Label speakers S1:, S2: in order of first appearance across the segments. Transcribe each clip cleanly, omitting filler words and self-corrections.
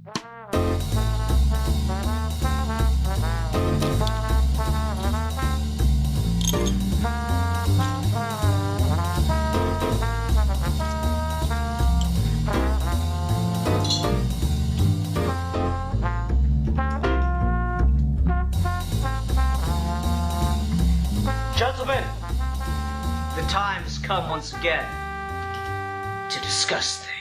S1: Gentlemen, the time has come once again to discuss things.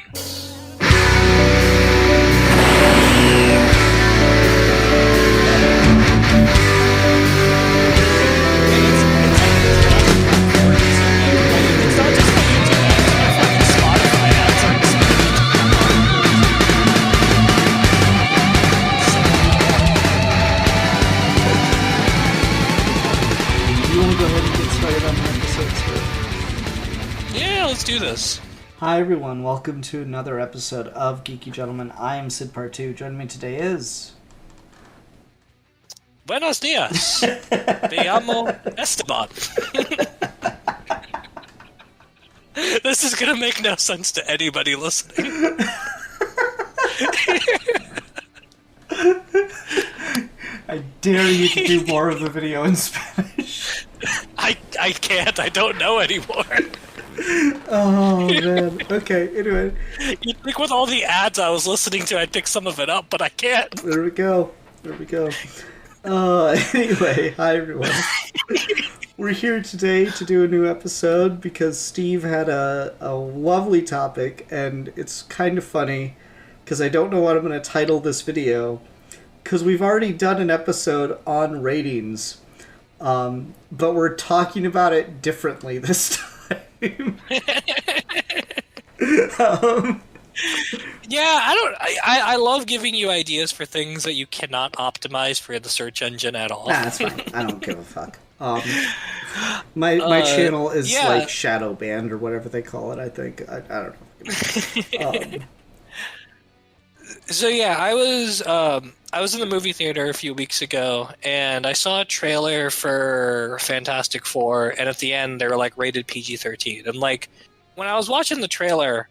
S2: Let's do this.
S3: Hi everyone, welcome to another episode of Geeky Gentlemen. I am Sid Part 2. Joining me today is...
S2: Buenos dias. Me llamo Esteban. This is going to make no sense to anybody listening.
S3: I dare you to do more of the video in Spanish.
S2: I can't. I don't know anymore.
S3: Oh, man. Okay, anyway.
S2: You'd think with all the ads I was listening to, I'd pick some of it up, but I can't.
S3: There we go. Anyway, hi everyone. We're here today to do a new episode because Steve had a lovely topic, and it's kind of funny because I don't know what I'm going to title this video because we've already done an episode on ratings, but we're talking about it differently this time.
S2: I love giving you ideas for things that you cannot optimize for the search engine at all.
S3: Nah, that's fine. I don't give a fuck. My channel is like shadow banned or whatever they call it. I think I don't know.
S2: So yeah, I was in the movie theater a few weeks ago, and I saw a trailer for Fantastic Four, and at the end they were like rated PG-13. And like when I was watching the trailer,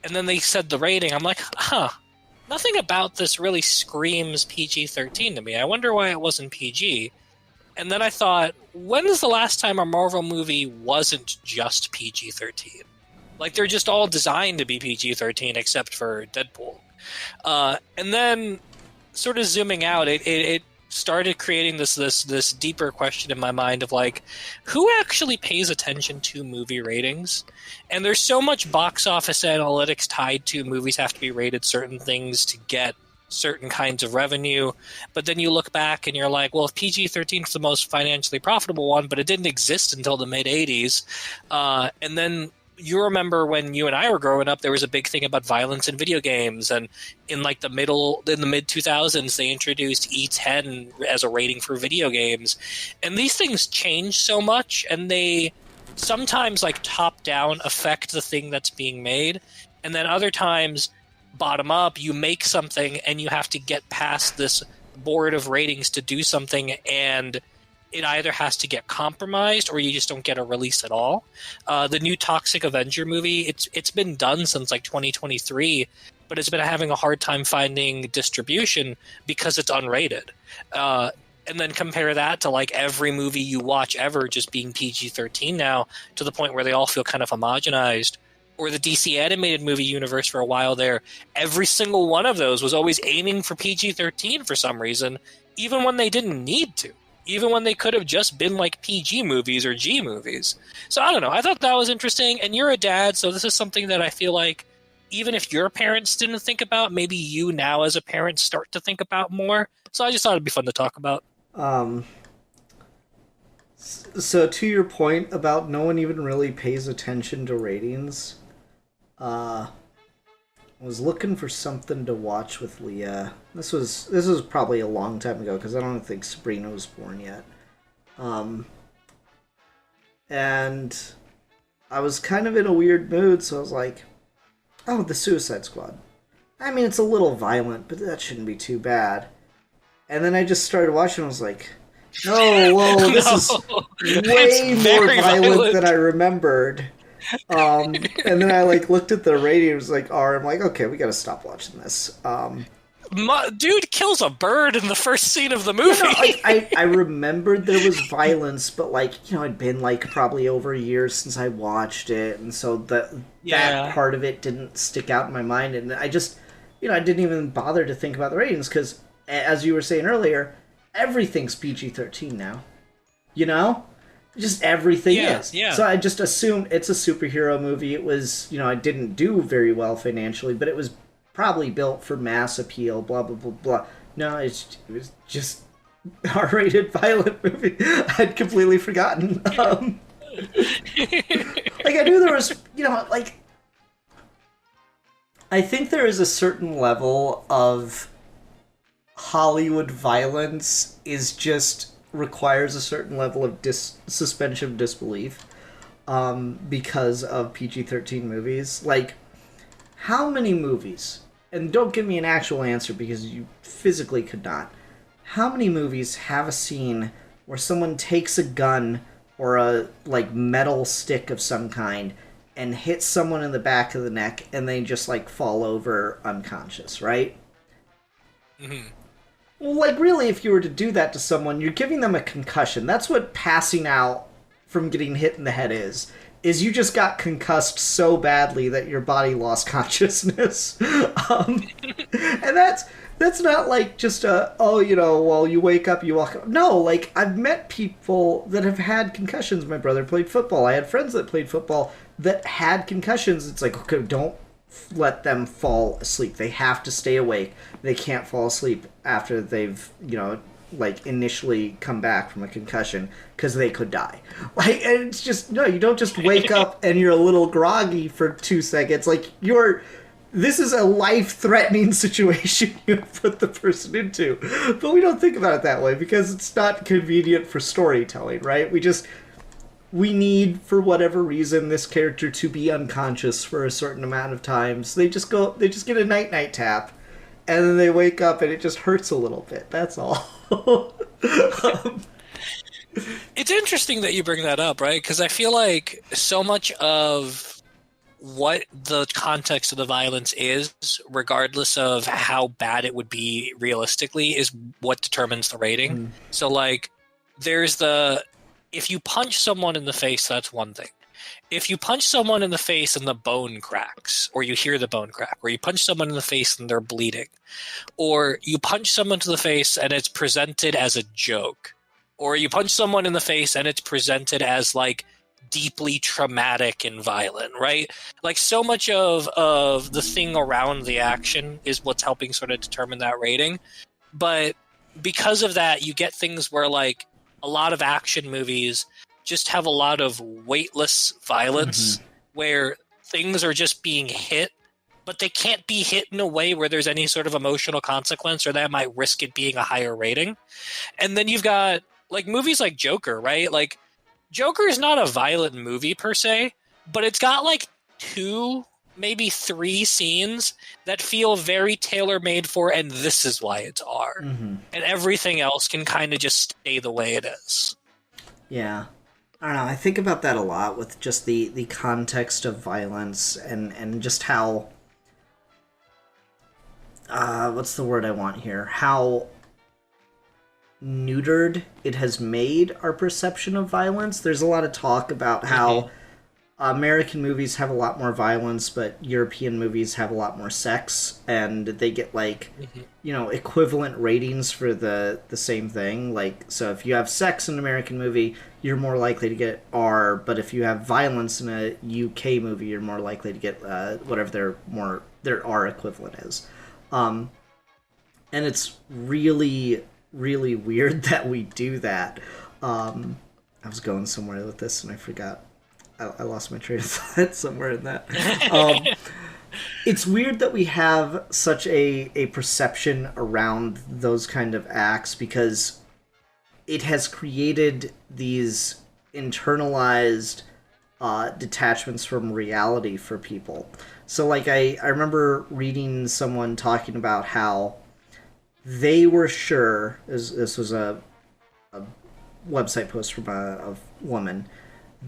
S2: and then they said the rating, I'm like, nothing about this really screams PG-13 to me. I wonder why it wasn't PG. And then I thought, when is the last time a Marvel movie wasn't just PG-13? Like they're just all designed to be PG-13 except for Deadpool. And then, sort of zooming out, it started creating this deeper question in my mind of like, who actually pays attention to movie ratings? And there's so much box office analytics tied to movies have to be rated certain things to get certain kinds of revenue. But then you look back and you're like, well, if PG-13 is the most financially profitable one, but it didn't exist until the mid-'80s, and then you remember when you and I were growing up, there was a big thing about violence in video games, and in like the mid 2000s, they introduced E10 as a rating for video games, and these things change so much, and they sometimes like top down affect the thing that's being made, and then other times bottom up, you make something and you have to get past this board of ratings to do something, and it either has to get compromised or you just don't get a release at all. The new Toxic Avenger movie, it's been done since like 2023, but it's been having a hard time finding distribution because it's unrated. And then compare that to like every movie you watch ever just being PG-13 now, to the point where they all feel kind of homogenized. Or the DC animated movie universe for a while there, every single one of those was always aiming for PG-13 for some reason, even when they didn't need to. Even when they could have just been like PG movies or G movies. So I don't know. I thought that was interesting. And you're a dad, so this is something that I feel like even if your parents didn't think about, maybe you now as a parent start to think about more. So I just thought it'd be fun to talk about.
S3: So to your point about no one even really pays attention to ratings, I was looking for something to watch with Leah. This was probably a long time ago because I don't think Sabrina was born yet. And I was kind of in a weird mood, so I was like, oh, The Suicide Squad. I mean, it's a little violent, but that shouldn't be too bad. And then I just started watching and I was like, oh, whoa, this is way more violent than I remembered. And then I like looked at the rating, it was like R. I'm like, okay, we gotta stop watching this.
S2: Dude kills a bird in the first scene of the
S3: You
S2: movie.
S3: know, like, I remembered there was violence, but like, you know, it'd been like probably over a year since I watched it, and so that
S2: Yeah.
S3: part of it didn't stick out in my mind, and I just, you know, I didn't even bother to think about the ratings because, as you were saying earlier, everything's PG-13 now. You know, just everything is.
S2: Yeah.
S3: So I just assumed it's a superhero movie. It was, you know, it didn't do very well financially, but it was probably built for mass appeal. Blah blah blah blah. No, it was just R-rated violent movie. I'd completely forgotten. Like I knew there was, you know, like I think there is a certain level of Hollywood violence is just requires a certain level of suspension of disbelief because of PG-13 movies. Like, how many movies, and don't give me an actual answer because you physically could not, how many movies have a scene where someone takes a gun or a, like, metal stick of some kind and hits someone in the back of the neck and they just, like, fall over unconscious, right?
S2: Mm-hmm.
S3: Well, like, really, if you were to do that to someone, you're giving them a concussion. That's what passing out from getting hit in the head is you just got concussed so badly that your body lost consciousness. And that's not like just a, oh, you know, well, you wake up, you walk up. No, like, I've met people that have had concussions. My brother played football. I had friends that played football that had concussions. It's like, okay, don't let them fall asleep. They have to stay awake. They can't fall asleep after they've, you know, like initially come back from a concussion because they could die. Like, and it's just, no, you don't just wake up and you're a little groggy for 2 seconds. Like, this is a life-threatening situation you put the person into. But we don't think about it that way because it's not convenient for storytelling, right? We need, for whatever reason, this character to be unconscious for a certain amount of times. They just get a night-night tap, and then they wake up and it just hurts a little bit. That's all.
S2: It's interesting that you bring that up, right? Because I feel like so much of what the context of the violence is, regardless of how bad it would be realistically, is what determines the rating. So, like, there's if you punch someone in the face, that's one thing. If you punch someone in the face and the bone cracks, or you hear the bone crack, or you punch someone in the face and they're bleeding, or you punch someone to the face and it's presented as a joke, or you punch someone in the face and it's presented as, like, deeply traumatic and violent, right? Like, so much of the thing around the action is what's helping sort of determine that rating. But because of that, you get things where, like, a lot of action movies just have a lot of weightless violence where things are just being hit, but they can't be hit in a way where there's any sort of emotional consequence or that might risk it being a higher rating. And then you've got, like, movies like Joker, right? Like, Joker is not a violent movie per se, but it's got, like, 2, maybe 3 scenes that feel very tailor-made for, and this is why it's R. And everything else can kind of just stay the way it is.
S3: Yeah. I don't know. I think about that a lot with just the context of violence and just how... what's the word I want here? How neutered it has made our perception of violence. There's a lot of talk about how American movies have a lot more violence, but European movies have a lot more sex, and they get, like, you know, equivalent ratings for the same thing. Like, so if you have sex in an American movie, you're more likely to get R, but if you have violence in a UK movie, you're more likely to get whatever their R equivalent is. And it's really, really weird that we do that. I was going somewhere with this and I forgot. I lost my train of thought somewhere in that. It's weird that we have such a perception around those kind of acts because it has created these internalized detachments from reality for people. So, like, I remember reading someone talking about how they were sure, this was a website post from a woman,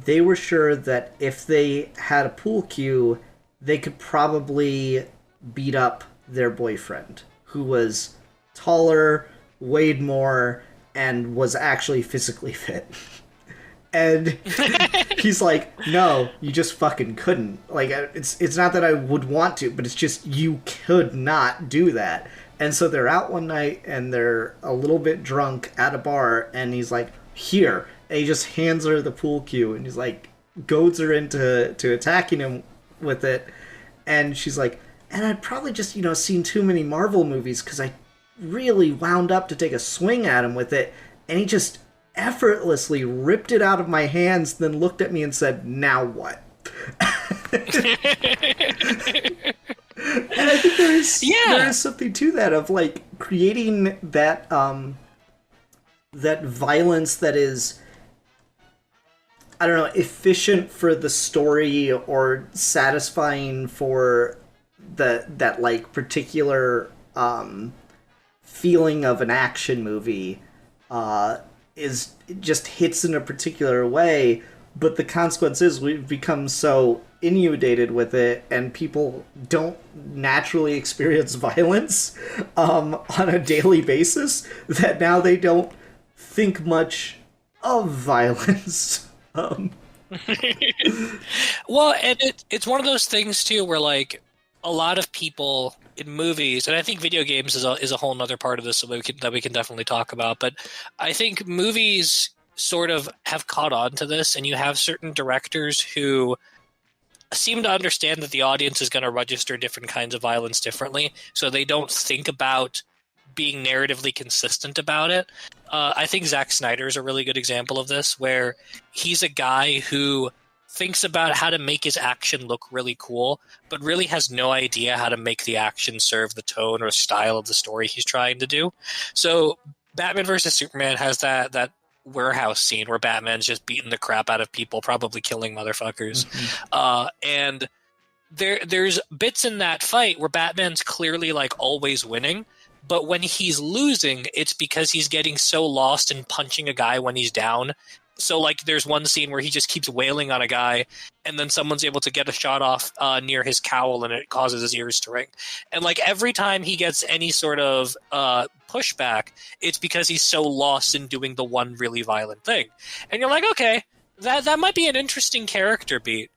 S3: they were sure that if they had a pool cue, they could probably beat up their boyfriend, who was taller, weighed more, and was actually physically fit. And he's like, no, you just fucking couldn't. Like, it's not that I would want to, but it's just you could not do that. And so they're out one night, and they're a little bit drunk at a bar, and he's like, here. And he just hands her the pool cue, and he's like, goads her into attacking him with it. And she's like, and I'd probably just, seen too many Marvel movies, because I really wound up to take a swing at him with it, and he just effortlessly ripped it out of my hands, then looked at me and said, now what? And I think there is something to that, of like creating that that violence that is, I don't know, efficient for the story or satisfying for that like particular feeling of an action movie. Is it just hits in a particular way, but the consequence is we've become so inundated with it, and people don't naturally experience violence on a daily basis, that now they don't think much of violence.
S2: Well, and it's one of those things too where like a lot of people in movies, and I think video games is a whole other part of this that we can definitely talk about, but I think movies sort of have caught on to this, and you have certain directors who seem to understand that the audience is going to register different kinds of violence differently, so they don't think about being narratively consistent about it. I think Zack Snyder is a really good example of this, where he's a guy who thinks about how to make his action look really cool, but really has no idea how to make the action serve the tone or style of the story he's trying to do. So Batman vs. Superman has that warehouse scene where Batman's just beating the crap out of people, probably killing motherfuckers. Mm-hmm. And there's bits in that fight where Batman's clearly like always winning, but when he's losing, it's because he's getting so lost in punching a guy when he's down. So, like, there's one scene where he just keeps wailing on a guy, and then someone's able to get a shot off near his cowl, and it causes his ears to ring. And, like, every time he gets any sort of pushback, it's because he's so lost in doing the one really violent thing. And you're like, okay, that might be an interesting character beat.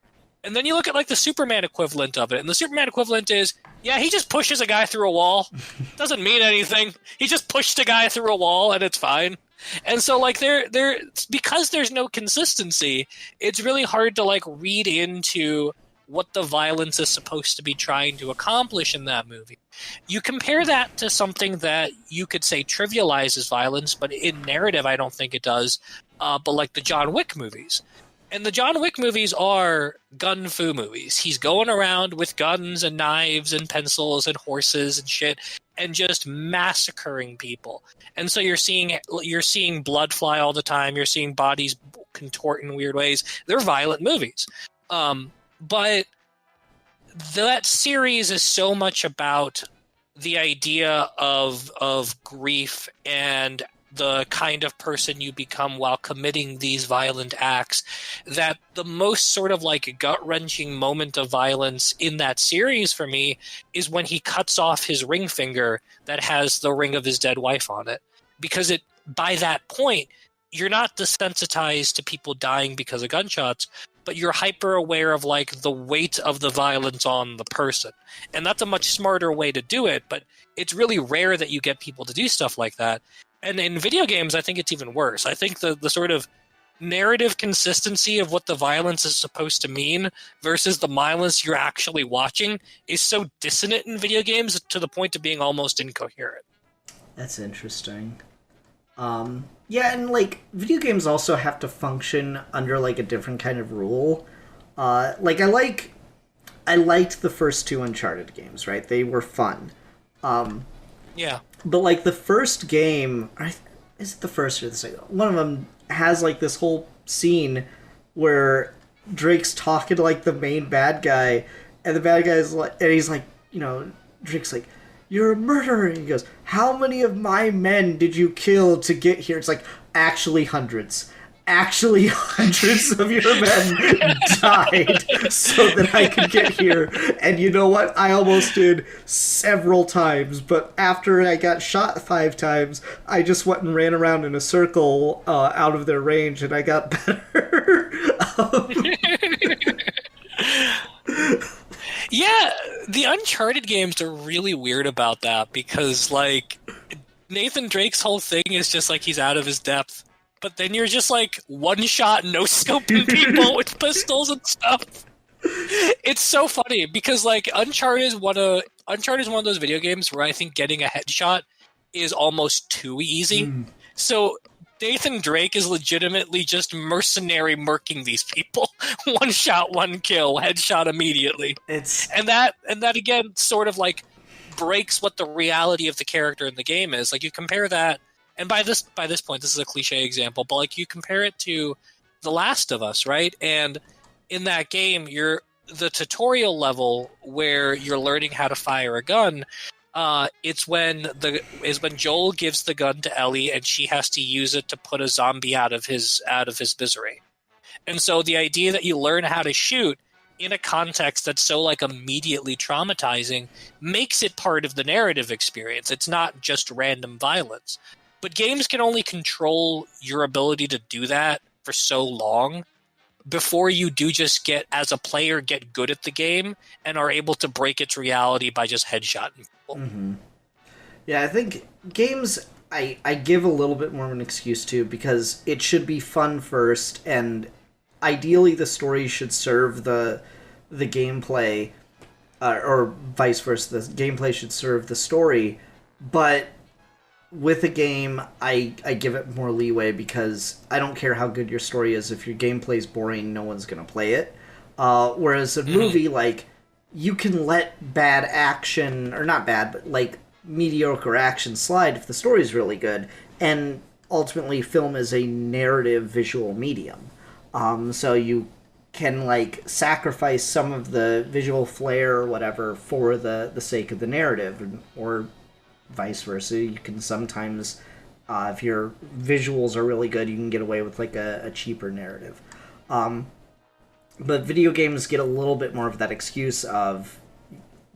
S2: And then you look at, like, the Superman equivalent of it, and the Superman equivalent is, yeah, he just pushes a guy through a wall. Doesn't mean anything. He just pushed a guy through a wall, and it's fine. And so, like, because there's no consistency, it's really hard to, like, read into what the violence is supposed to be trying to accomplish in that movie. You compare that to something that you could say trivializes violence, but in narrative, I don't think it does. But, like, the John Wick movies. And the John Wick movies are gun fu movies. He's going around with guns and knives and pencils and horses and shit, and just massacring people. And so you're seeing blood fly all the time. You're seeing bodies contort in weird ways. They're violent movies. But that series is so much about the idea of grief and the kind of person you become while committing these violent acts, that the most sort of like gut-wrenching moment of violence in that series for me is when he cuts off his ring finger that has the ring of his dead wife on it. Because by that point, you're not desensitized to people dying because of gunshots, but you're hyper aware of like the weight of the violence on the person. And that's a much smarter way to do it, but it's really rare that you get people to do stuff like that. And in video games, I think it's even worse. I think the sort of narrative consistency of what the violence is supposed to mean versus the violence you're actually watching is so dissonant in video games to the point of being almost incoherent.
S3: That's interesting. Yeah, and like video games also have to function under like a different kind of rule. Like I liked the first two Uncharted games, right? They were fun.
S2: Yeah.
S3: But like the first game, is it the first or the second? One of them has like this whole scene where Drake's talking to like the main bad guy, and the bad guy's like, and he's like, Drake's like, "You're a murderer." And he goes, "How many of my men did you kill to get here?" It's like, actually hundreds. actually hundreds of your men died so that I could get here. And you know what? I almost did several times, but after I got shot 5 times, I just went and ran around in a circle out of their range, and I got better.
S2: Yeah, the Uncharted games are really weird about that because, like, Nathan Drake's whole thing is just like he's out of his depth. But then you're just like one shot, no scoping people with pistols and stuff. It's so funny because like Uncharted is one of those video games where I think getting a headshot is almost too easy. So Nathan Drake is legitimately just mercenary murking these people. One shot, one kill, headshot immediately. And that again sort of like breaks what the reality of the character in the game is. Like you compare that, and by this point, this is a cliche example, but like you compare it to The Last of Us, right? And in that game, you're the tutorial level where you're learning how to fire a gun. It's when Joel gives the gun to Ellie, and she has to use it to put a zombie out of his misery. And so the idea that you learn how to shoot in a context that's so like immediately traumatizing makes it part of the narrative experience. It's not just random violence. But games can only control your ability to do that for so long before you do just get, as a player, get good at the game and are able to break its reality by just headshotting people.
S3: Mm-hmm. Yeah, I think games I give a little bit more of an excuse to because it should be fun first, and ideally the story should serve the gameplay, or vice versa. The gameplay should serve the story, but with a game, I give it more leeway because I don't care how good your story is. If your gameplay's boring, no one's going to play it. Whereas a movie, like, you can let bad action, or not bad, but like mediocre action slide if the story's really good. And ultimately, film is a narrative visual medium. So you can like sacrifice some of the visual flair or whatever for the sake of the narrative, or vice versa. You can sometimes, if your visuals are really good, you can get away with like a cheaper narrative. But video games get a little bit more of that excuse of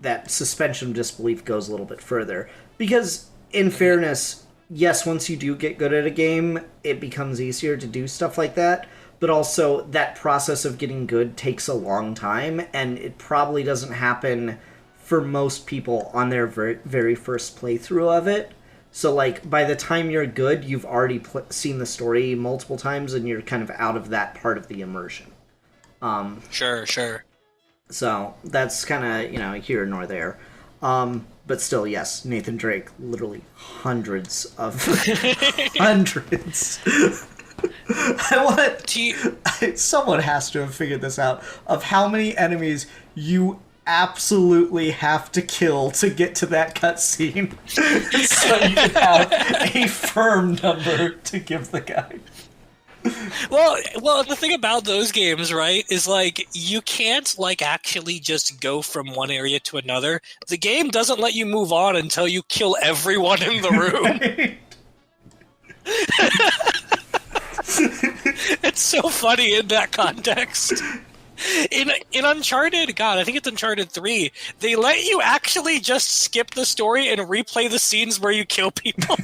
S3: that suspension of disbelief goes a little bit further. Because, in fairness, yes, once you do get good at a game, it becomes easier to do stuff like that. But also, that process of getting good takes a long time, and it probably doesn't happen for most people on their very first playthrough of it. So, like, by the time you're good, you've already seen the story multiple times, and you're kind of out of that part of the immersion. Sure. So, that's kind of, here nor there. But still, yes, Nathan Drake, literally hundreds of... hundreds. Someone has to have figured this out, of how many enemies you absolutely have to kill to get to that cutscene. So you can have a firm number to give the guy.
S2: Well, the thing about those games, right, is like you can't like actually just go from one area to another. The game doesn't let you move on until you kill everyone in the room. It's so funny in that context. In Uncharted, God, I think it's Uncharted 3, they let you actually just skip the story and replay the scenes where you kill people.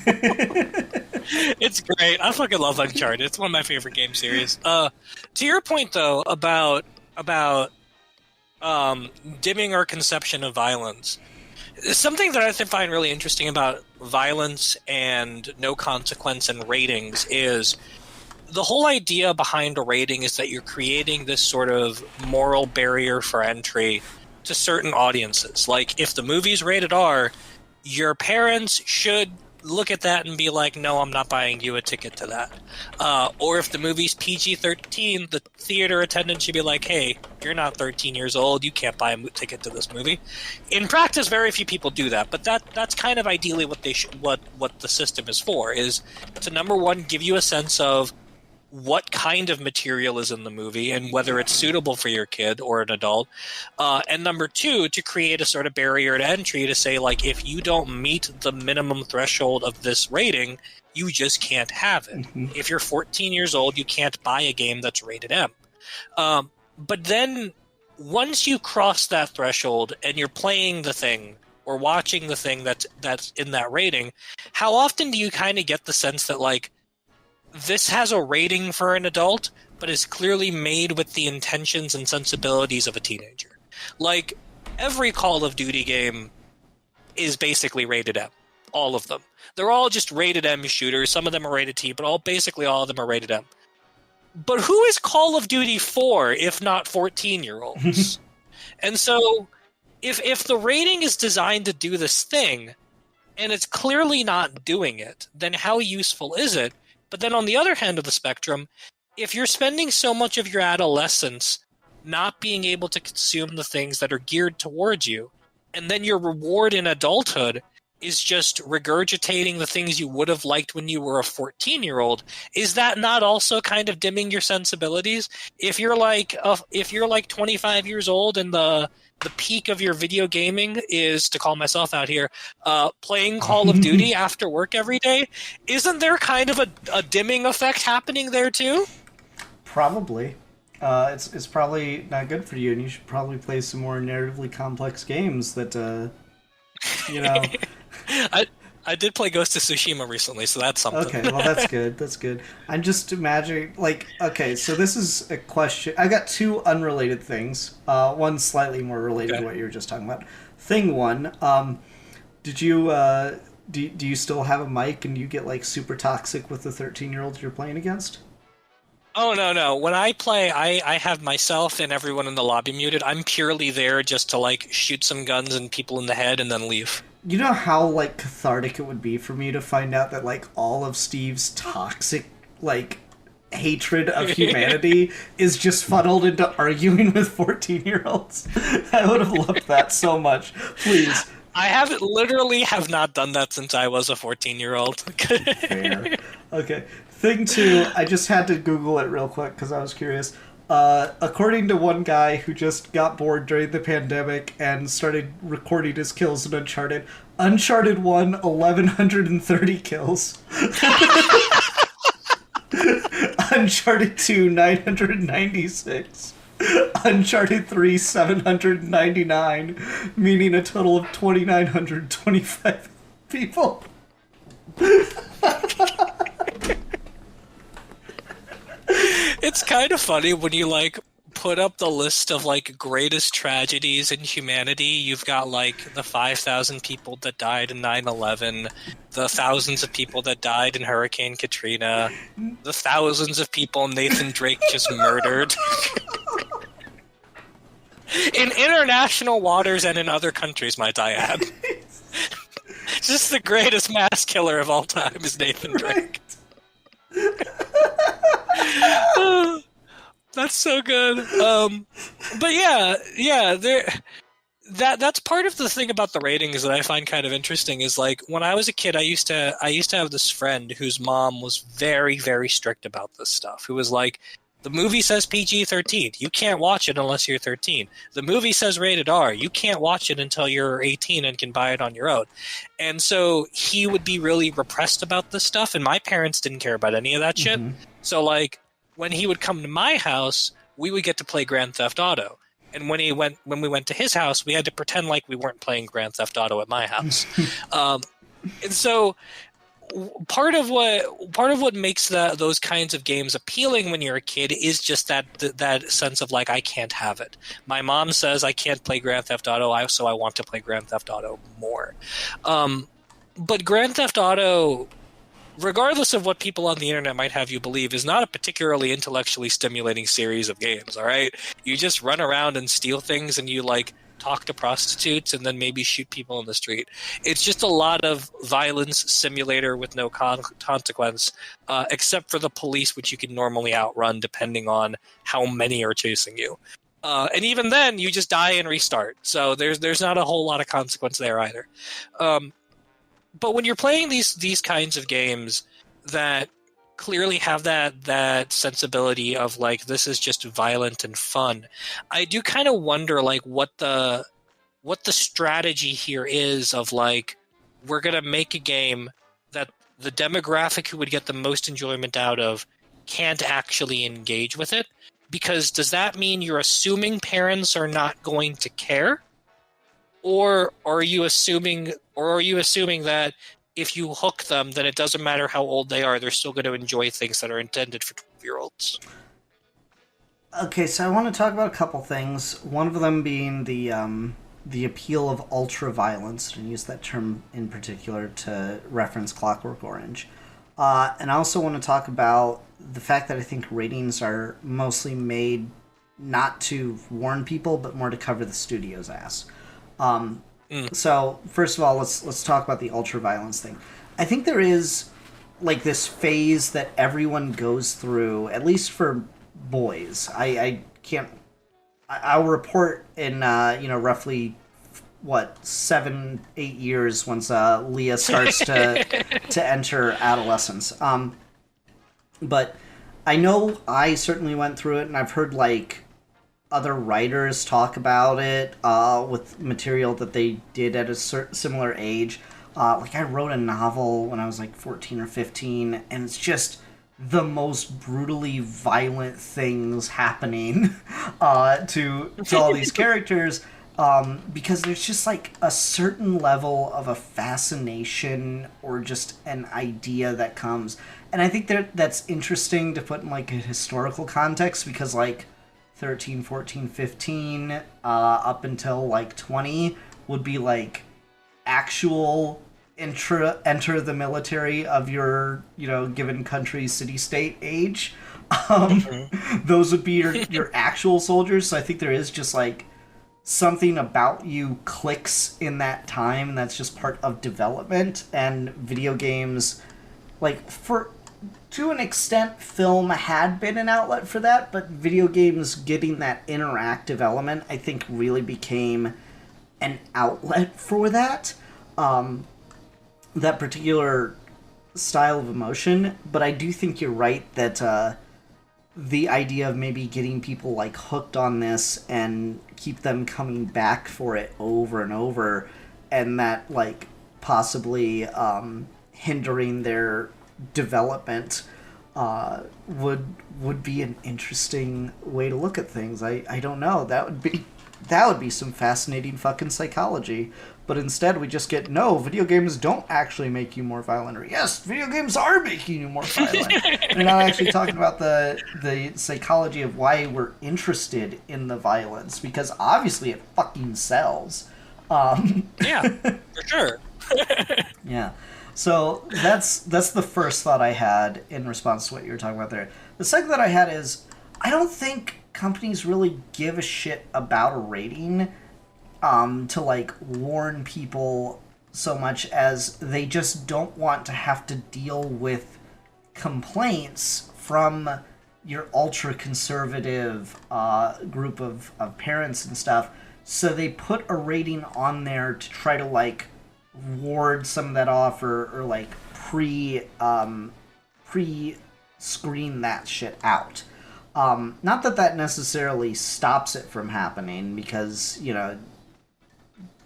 S2: It's great. I fucking love Uncharted. It's one of my favorite game series. To your point, though, about dimming our conception of violence, something that I find really interesting about violence and no consequence and ratings is the whole idea behind a rating is that you're creating this sort of moral barrier for entry to certain audiences. Like, if the movie's rated R, your parents should look at that and be like, no, I'm not buying you a ticket to that. Or if the movie's PG-13, the theater attendant should be like, hey, you're not 13 years old, you can't buy a ticket to this movie. In practice, very few people do that, but that's kind of ideally what the system is for, is to, number one, give you a sense of what kind of material is in the movie and whether it's suitable for your kid or an adult. And number two, to create a sort of barrier to entry to say, like, if you don't meet the minimum threshold of this rating, you just can't have it.
S3: Mm-hmm.
S2: If you're 14 years old, you can't buy a game that's rated M. But then once you cross that threshold and you're playing the thing or watching the thing that's in that rating, how often do you kind of get the sense that, like, this has a rating for an adult, but is clearly made with the intentions and sensibilities of a teenager? Like, every Call of Duty game is basically rated M. All of them. They're all just rated M shooters. Some of them are rated T, but basically all of them are rated M. But who is Call of Duty for, if not 14-year-olds? And so, if the rating is designed to do this thing, and it's clearly not doing it, then how useful is it? But then on the other hand of the spectrum, if you're spending so much of your adolescence not being able to consume the things that are geared towards you, and then your reward in adulthood is just regurgitating the things you would have liked when you were a 14-year-old, is that not also kind of dimming your sensibilities? If you're like 25 years old and the peak of your video gaming is, to call myself out here, playing Call of Duty after work every day, isn't there kind of a dimming effect happening there too?
S3: Probably. It's probably not good for you, and you should probably play some more narratively complex games that, you know...
S2: I did play Ghost of Tsushima recently, so that's something.
S3: Okay, well, that's good. That's good. I'm just imagining, like, okay, so this is a question. I got two unrelated things. One slightly more related to what you were just talking about. Thing one, did you, do you still have a mic and you get, like, super toxic with the 13-year-olds you're playing against?
S2: Oh, no. When I play, I have myself and everyone in the lobby muted. I'm purely there just to, like, shoot some guns and people in the head and then leave.
S3: You know how, like, cathartic it would be for me to find out that, like, all of Steve's toxic, like, hatred of humanity is just funneled into arguing with 14-year-olds? I would have loved that so much. Please.
S2: I literally have not done that since I was a 14-year-old.
S3: Fair. Okay. Thing two, I just had to Google it real quick because I was curious. According to one guy who just got bored during the pandemic and started recording his kills in Uncharted, Uncharted 1, 1,130 kills. Uncharted 2, 996. Uncharted 3, 799, meaning a total of 2,925 people.
S2: It's kind of funny when you, like, put up the list of, like, greatest tragedies in humanity. You've got, like, the 5,000 people that died in 9/11, the thousands of people that died in Hurricane Katrina, the thousands of people Nathan Drake just murdered. In international waters and in other countries, might I add. Just the greatest mass killer of all time is Nathan Drake. That's so good. But yeah, that's part of the thing about the ratings that I find kind of interesting is, like, when I was a kid, I used to have this friend whose mom was very, very strict about this stuff, who was like, the movie says PG-13. You can't watch it unless you're 13. The movie says rated R. You can't watch it until you're 18 and can buy it on your own. And so he would be really repressed about this stuff, and my parents didn't care about any of that shit.
S3: Mm-hmm.
S2: So, like, when he would come to my house, we would get to play Grand Theft Auto. And when we went to his house, we had to pretend like we weren't playing Grand Theft Auto at my house. And so part of what makes those kinds of games appealing when you're a kid is just that sense of, like, I can't have it. My mom says I can't play Grand Theft Auto, so I want to play Grand Theft Auto more. But Grand Theft Auto, regardless of what people on the internet might have you believe, is not a particularly intellectually stimulating series of games, all right? You just run around and steal things, and you, like, talk to prostitutes and then maybe shoot people in the street. It's just a lot of violence simulator with no consequence, except for the police, which you can normally outrun depending on how many are chasing you. And even then, you just die and restart. So there's not a whole lot of consequence there either. But when you're playing these kinds of games that clearly have that sensibility of like this is just violent and fun. I do kind of wonder like what the strategy here is of like we're gonna make a game that the demographic who would get the most enjoyment out of can't actually engage with it, because does that mean you're assuming parents are not going to care, or are you assuming that if you hook them, then it doesn't matter how old they are, they're still going to enjoy things that are intended for 12-year-olds?
S3: Okay, so I want to talk about a couple things. One of them being the appeal of ultra violence, and use that term in particular to reference Clockwork Orange. And I also want to talk about the fact that I think ratings are mostly made not to warn people, but more to cover the studio's ass. So first of all, let's talk about the ultra violence thing. I think there is like this phase that everyone goes through, at least for boys. I can't. I'll report in roughly 7-8 years once Leah starts to enter adolescence. But I know I certainly went through it, and I've heard like other writers talk about it with material that they did at a similar age. Like I wrote a novel when I was like 14 or 15, and it's just the most brutally violent things happening to all these characters, because there's just like a certain level of a fascination or just an idea that comes. And I think that's interesting to put in like a historical context, because like 13, 14, 15, up until like 20 would be like actual enter the military of your given country, city, state age. Those would be your actual soldiers. So I think there is just like something about you clicks in that time that's just part of development. And video games, like to an extent, film had been an outlet for that, but video games getting that interactive element, I think, really became an outlet for that. That particular style of emotion. But I do think you're right that the idea of maybe getting people like hooked on this and keep them coming back for it over and over, and that like possibly hindering their development would be an interesting way to look at things. I don't know. That would be some fascinating fucking psychology. But instead we just get, no, video games don't actually make you more violent. Or yes, video games are making you more violent. We're not actually talking about the psychology of why we're interested in the violence, because obviously it fucking sells.
S2: Yeah, for sure.
S3: Yeah. So that's the first thought I had in response to what you were talking about there. The second thought I had is, I don't think companies really give a shit about a rating to like warn people so much as they just don't want to have to deal with complaints from your ultra conservative group of parents and stuff. So they put a rating on there to try to like ward some of that off, or like pre-screen that shit out. Not that necessarily stops it from happening, because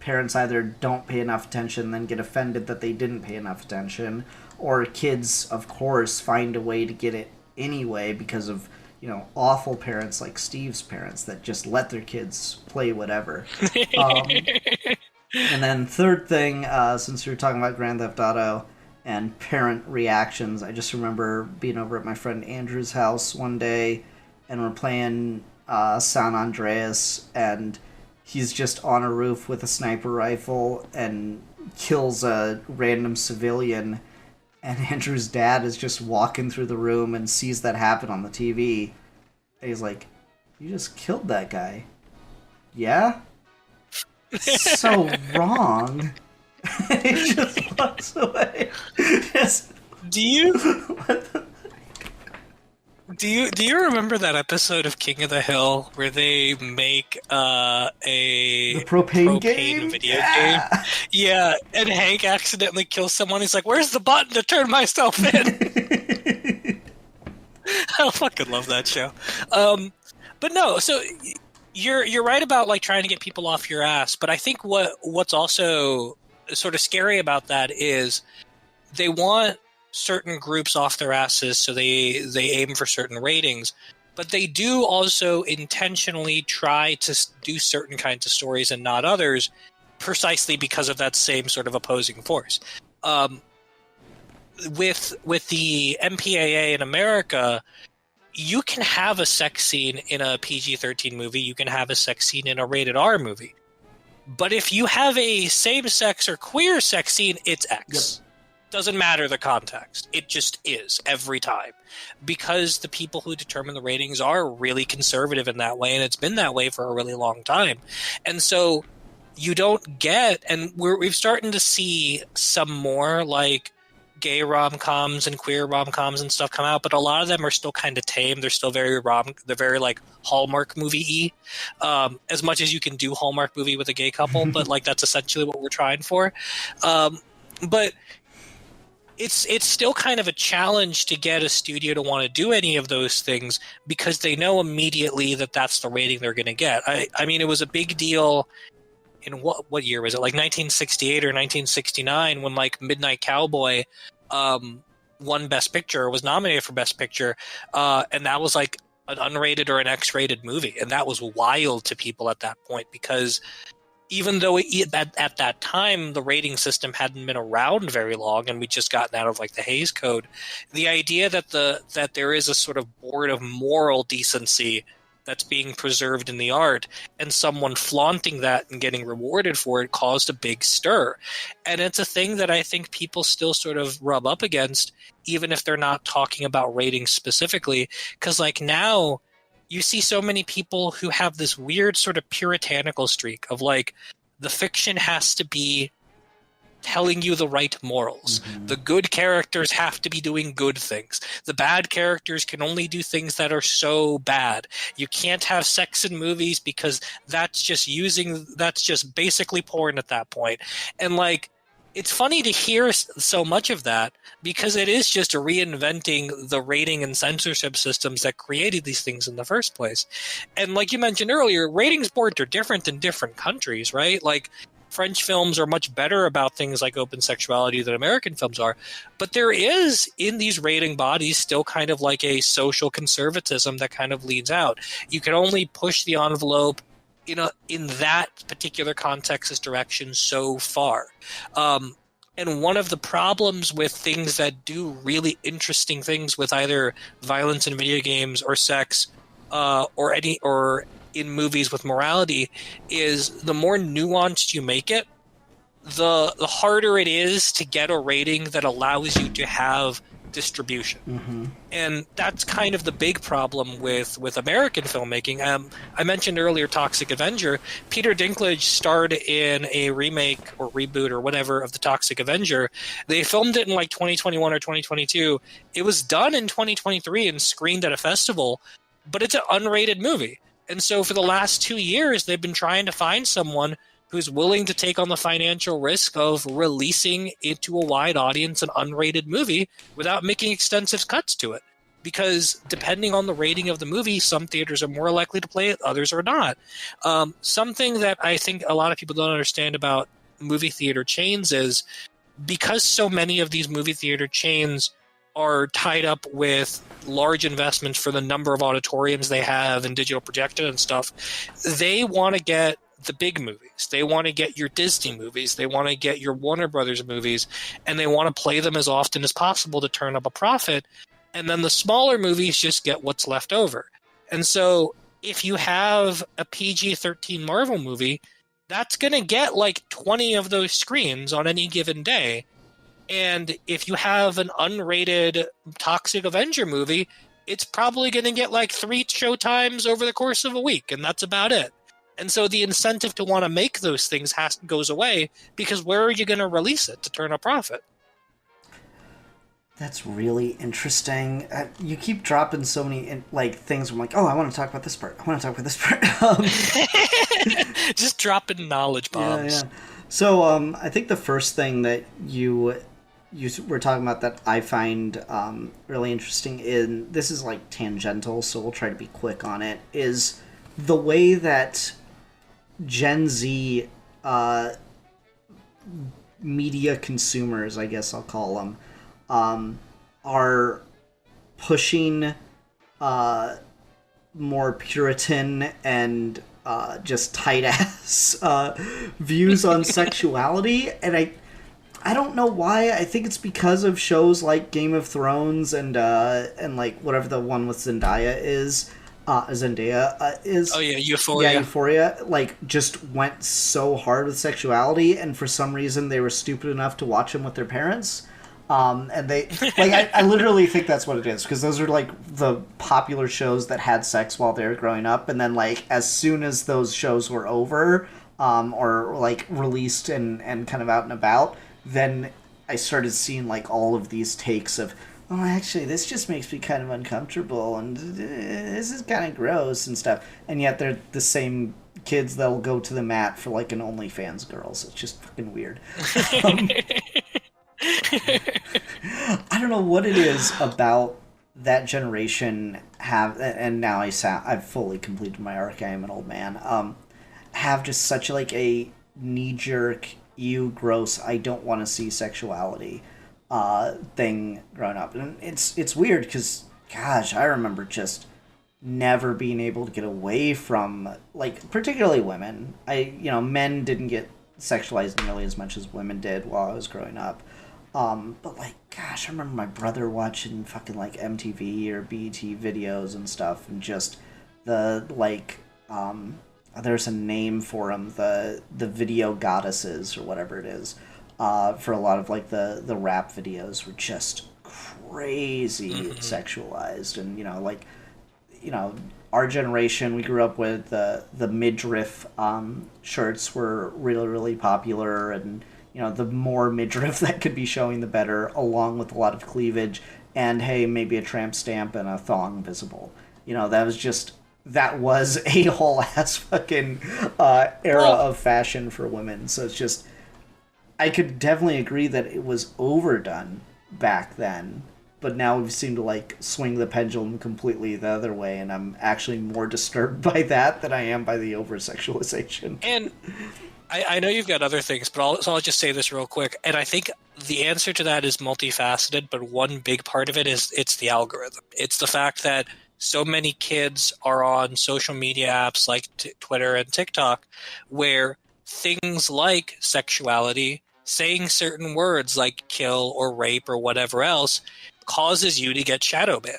S3: parents either don't pay enough attention, then get offended that they didn't pay enough attention, or kids, of course, find a way to get it anyway because of awful parents like Steve's parents that just let their kids play whatever. And then third thing, since we were talking about Grand Theft Auto and parent reactions, I just remember being over at my friend Andrew's house one day, and we're playing San Andreas, and he's just on a roof with a sniper rifle and kills a random civilian, and Andrew's dad is just walking through the room and sees that happen on the TV. And he's like, "You just killed that guy." "Yeah?" "So wrong." He just walks away. Just,
S2: Do you
S3: what the...
S2: do you remember that episode of King of the Hill where they make the
S3: propane game?
S2: video game? Yeah, and Hank accidentally kills someone. He's like, "Where's the button to turn myself in?" I fucking love that show. But no, so you're right about like trying to get people off your ass. But I think what's also sort of scary about that is they want certain groups off their asses, so they aim for certain ratings. But they do also intentionally try to do certain kinds of stories and not others, precisely because of that same sort of opposing force. With the MPAA in America, you can have a sex scene in a PG-13 movie. You can have a sex scene in a rated R movie. But if you have a same-sex or queer sex scene, it's X. Yep. Doesn't matter the context. It just is every time. Because the people who determine the ratings are really conservative in that way, and it's been that way for a really long time. And so you don't get, and we've starting to see some more like gay rom-coms and queer rom-coms and stuff come out, but a lot of them are still kind of tame. They're still they're very like Hallmark movie-y, as much as you can do Hallmark movie with a gay couple, but like that's essentially what we're trying for. But it's still kind of a challenge to get a studio to want to do any of those things because they know immediately that that's the rating they're going to get. I mean, it was a big deal in what year was it? Like 1968 or 1969 when like Midnight Cowboy won Best Picture, was nominated for Best Picture, and that was like an unrated or an X-rated movie, and that was wild to people at that point because even though at that time the rating system hadn't been around very long and we'd just gotten out of like the Hays Code, the idea that there is a sort of board of moral decency that's being preserved in the art and someone flaunting that and getting rewarded for it caused a big stir. And it's a thing that I think people still sort of rub up against, even if they're not talking about ratings specifically. Because like now you see so many people who have this weird sort of puritanical streak of like the fiction has to be telling you the right morals. Mm-hmm. The good characters have to be doing good things. The bad characters can only do things that are so bad. You can't have sex in movies because that's just basically porn at that point. And like, it's funny to hear so much of that because it is just reinventing the rating and censorship systems that created these things in the first place. And like you mentioned earlier, ratings boards are different in different countries, right? Like, French films are much better about things like open sexuality than American films are. But there is, in these rating bodies, still kind of like a social conservatism that kind of leads out. You can only push the envelope in that particular context's direction so far. And one of the problems with things that do really interesting things with either violence in video games or sex or in movies with morality is the more nuanced you make it, the harder it is to get a rating that allows you to have distribution. Mm-hmm. And that's kind of the big problem with American filmmaking. I mentioned earlier Toxic Avenger. Peter Dinklage starred in a remake or reboot or whatever of the Toxic Avenger. They filmed it in like 2021 or 2022. It was done in 2023 and screened at a festival, but it's an unrated movie. And so for the last 2 years, they've been trying to find someone who's willing to take on the financial risk of releasing it to a wide audience, an unrated movie, without making extensive cuts to it. Because depending on the rating of the movie, some theaters are more likely to play it, others are not. Something that I think a lot of people don't understand about movie theater chains is because so many of these movie theater chains are tied up with large investments for the number of auditoriums they have and digital projection and stuff, they want to get the big movies. They want to get your Disney movies. They want to get your Warner Brothers movies, and they want to play them as often as possible to turn up a profit. And then the smaller movies just get what's left over. And so if you have a PG-13 Marvel movie, that's going to get like 20 of those screens on any given day. And if you have an unrated Toxic Avenger movie, it's probably going to get like 3 showtimes over the course of a week, and that's about it. And so the incentive to want to make those things goes away because where are you going to release it to turn a profit?
S3: That's really interesting. You keep dropping so many things. I'm like, oh, I want to talk about this part. I want to talk about this part.
S2: Just dropping knowledge bombs.
S3: Yeah. So I think the first thing that you you were talking about that I find really interesting in this is like tangential, so we'll try to be quick on it. Is the way that Gen Z media consumers, I guess I'll call them, are pushing more Puritan and just tight ass views on sexuality, and I don't know why. I think it's because of shows like Game of Thrones and like whatever the one with Zendaya is. Zendaya is.
S2: Oh yeah, Euphoria.
S3: Yeah, Euphoria. Like, just went so hard with sexuality, and for some reason they were stupid enough to watch them with their parents. And they like I literally think that's what it is, because those are like the popular shows that had sex while they were growing up, and then like as soon as those shows were over, or like released and kind of out and about, then I started seeing like all of these takes of, oh, actually, this just makes me kind of uncomfortable, and this is kind of gross and stuff. And yet they're the same kids that'll go to the mat for like an OnlyFans girls. It's just fucking weird. I don't know what it is about that generation and now I've fully completed my arc. I am an old man. Have just such like a knee jerk, ew, gross, I don't want to see sexuality thing growing up, and it's weird because, gosh, I remember just never being able to get away from, like, particularly women. Men didn't get sexualized nearly as much as women did while I was growing up. But like, gosh, I remember my brother watching fucking like MTV or BET videos and stuff, and just the like, there's a name for them, the video goddesses or whatever it is. For a lot of like the rap videos were just crazy sexualized, and our generation, we grew up with the midriff shirts were really, really popular, and the more midriff that could be showing, the better, along with a lot of cleavage, and hey, maybe a tramp stamp and a thong visible. That was a whole ass fucking era of fashion for women. So it's just, I could definitely agree that it was overdone back then, but now we've seemed to like swing the pendulum completely the other way, and I'm actually more disturbed by that than I am by the over-sexualization.
S2: And I know you've got other things, but I'll just say this real quick. And I think the answer to that is multifaceted, but one big part of it is it's the algorithm. It's the fact that so many kids are on social media apps like Twitter and TikTok, where things like sexuality, saying certain words like kill or rape or whatever else, causes you to get shadow banned.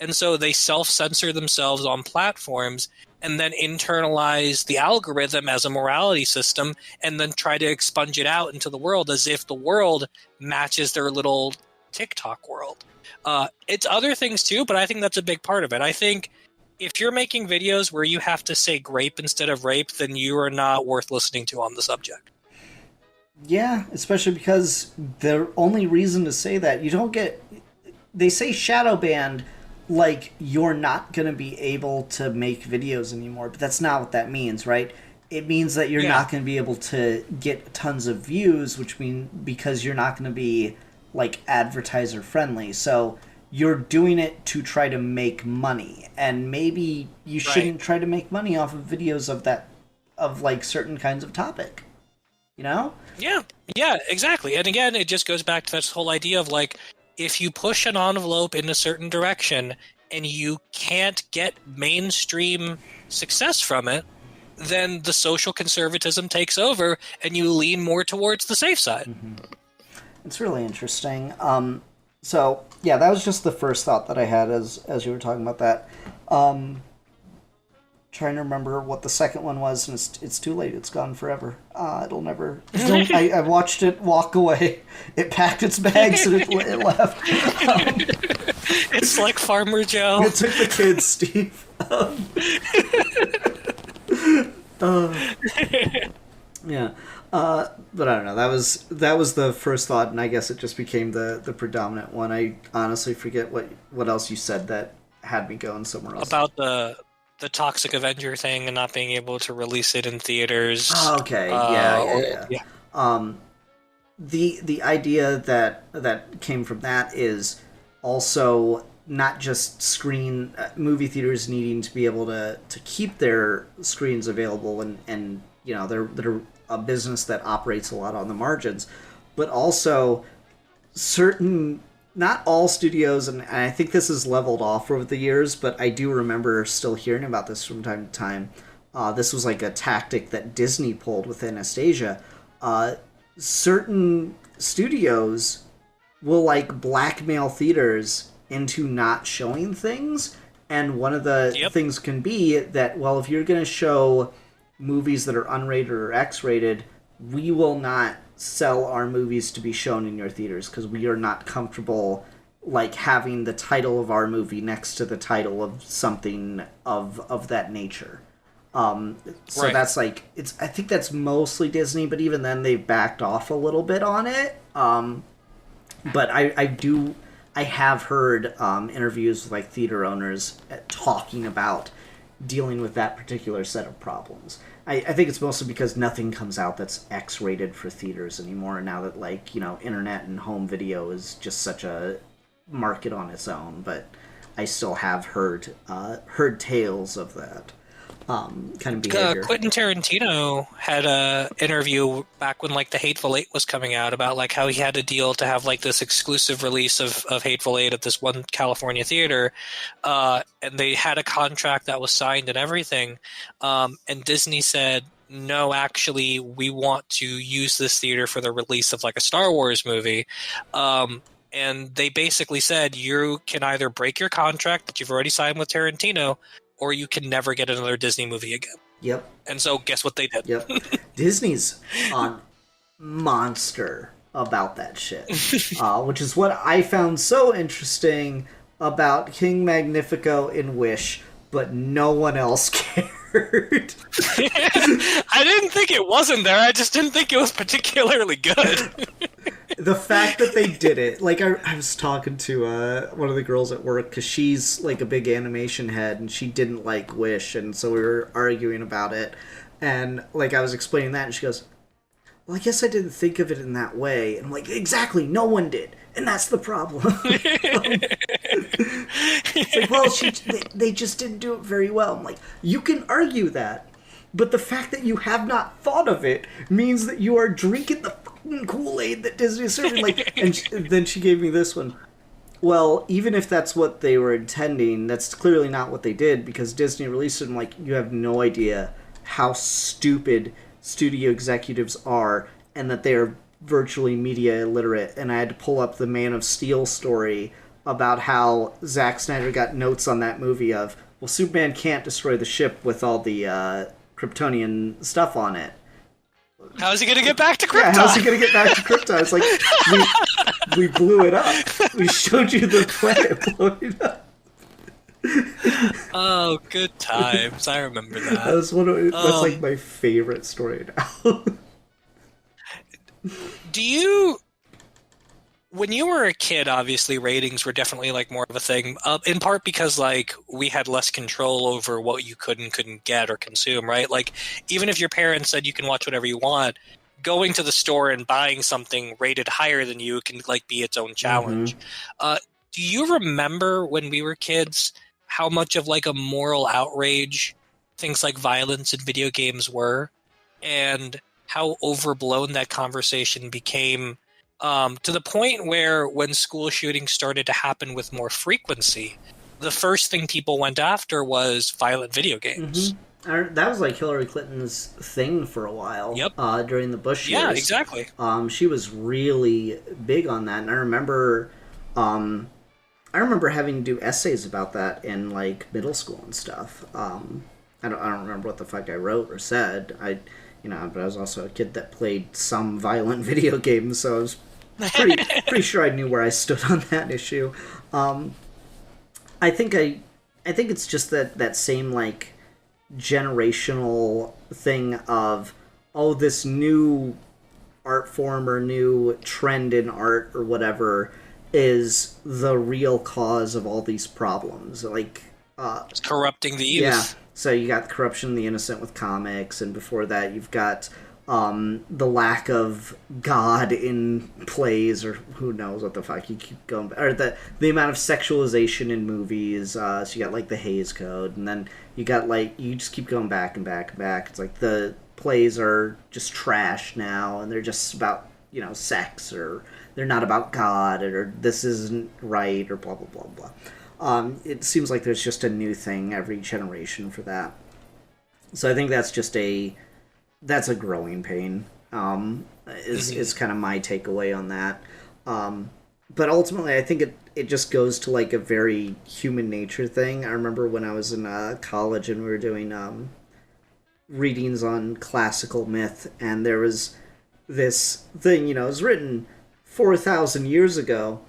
S2: And so they self-censor themselves on platforms and then internalize the algorithm as a morality system, and then try to expunge it out into the world as if the world matches their little TikTok world. It's other things too, but I think that's a big part of it. I think if you're making videos where you have to say grape instead of rape, then you are not worth listening to on the subject.
S3: Yeah, especially because the only reason to say that, they say shadow banned like you're not going to be able to make videos anymore, but that's not what that means, right? It means that you're not going to be able to get tons of views, which means because you're not going to be like advertiser friendly. So you're doing it to try to make money, and maybe you shouldn't try to make money off of videos of like certain kinds of topic, Yeah, exactly. And again, it just goes back to this whole idea of like, if you push an envelope in a certain direction and you can't get mainstream success from it, then the social conservatism takes over and you lean more towards the safe side. Mm-hmm. It's really interesting. So, yeah, that was just the first thought that I had as you were talking about that. Trying to remember what the second one was, and it's too late. It's gone forever. It'll never... I watched it walk away. It packed its bags and it left.
S2: It's like Farmer Joe.
S3: It took the kids, Steve. Yeah. But I don't know. That was the first thought, and I guess it just became the predominant one. I honestly forget what else you said that had me going somewhere else.
S2: About the Toxic Avenger thing and not being able to release it in theaters.
S3: Oh, okay. Yeah. the idea that came from that is also not just screen movie theaters needing to be able to keep their screens available, and you know they're a business that operates a lot on the margins, but also certain, not all studios, and I think this has leveled off over the years, but I do remember still hearing about this from time to time. This was like a tactic that Disney pulled with Anastasia. Certain studios will like blackmail theaters into not showing things, and one of the things can be that, well, if you're going to show movies that are unrated or X-rated, we will not sell our movies to be shown in your theaters because we are not comfortable like having the title of our movie next to the title of something of that nature. So
S2: Right.
S3: that's like, it's, I think that's mostly Disney, but even then they've backed off a little bit on it. But I have heard interviews with like theater owners talking about dealing with that particular set of problems. I think it's mostly because nothing comes out that's X-rated for theaters anymore now that, like, you know, internet and home video is just such a market on its own. But I still have heard tales of that kind of behavior.
S2: Quentin Tarantino had a interview back when like The Hateful Eight was coming out about like how he had a deal to have like this exclusive release of Hateful Eight at this one California theater, and they had a contract that was signed and everything, and Disney said, no, actually, we want to use this theater for the release of like a Star Wars movie. And they basically said, you can either break your contract that you've already signed with Tarantino, or you can never get another Disney movie again.
S3: Yep.
S2: And so guess what they did?
S3: Yep. Disney's on monster about that shit. Which is what I found so interesting about King Magnifico in Wish, but no one else cared.
S2: I didn't think it wasn't there. I just didn't think it was particularly good.
S3: The fact that they did it, like I was talking to one of the girls at work because she's like a big animation head and she didn't like Wish, and so we were arguing about it, and like I was explaining that and she goes, well, I guess I didn't think of it in that way, and I'm like, exactly, no one did, and that's the problem. It's like, well, they just didn't do it very well. I'm like, you can argue that, but the fact that you have not thought of it means that you are drinking the fucking Kool-Aid that Disney is serving. Like, and then she gave me this one. Well, even if that's what they were intending, that's clearly not what they did, because Disney released it and, like, you have no idea how stupid studio executives are and that they are virtually media illiterate. And I had to pull up the Man of Steel story about how Zack Snyder got notes on that movie of, well, Superman can't destroy the ship with all the Kryptonian stuff on it.
S2: How's he going to get back to Krypton?
S3: Yeah, how's he going to get back to Krypton? It's like, we blew it up. We showed you the planet blowing up.
S2: Oh, good times. I remember that.
S3: That's like my favorite story now.
S2: Do you... When you were a kid, obviously ratings were definitely like more of a thing, in part because like we had less control over what you could and couldn't get or consume, right? Like even if your parents said you can watch whatever you want, going to the store and buying something rated higher than you can like be its own challenge. Mm-hmm. Do you remember when we were kids how much of like a moral outrage things like violence in video games were, and how overblown that conversation became? To the point where when school shootings started to happen with more frequency, the first thing people went after was violent video games.
S3: Mm-hmm. That was like Hillary Clinton's thing for a while. Yep. During the Bush years.
S2: Yeah, exactly.
S3: She was really big on that, and I remember having to do essays about that in like middle school and stuff. I don't remember what the fuck I wrote or said. But I was also a kid that played some violent video games, so I was pretty sure I knew where I stood on that issue. I think it's just that same like generational thing of, oh, this new art form or new trend in art or whatever is the real cause of all these problems. Like
S2: it's corrupting the youth.
S3: Yeah. So you got corruption of the innocent with comics, and before that you've got the lack of God in plays, or who knows what the fuck, you keep going, or the amount of sexualization in movies. So you got like the Hays Code, and then you got like, you just keep going back and back and back. It's like the plays are just trash now, and they're just about, sex, or they're not about God, or this isn't right, or blah blah blah blah. It seems like there's just a new thing every generation for that. So I think that's a growing pain. Is kind of my takeaway on that. But ultimately, I think it just goes to like a very human nature thing. I remember when I was in college and we were doing readings on classical myth, and there was this thing, it was written 4,000 years ago,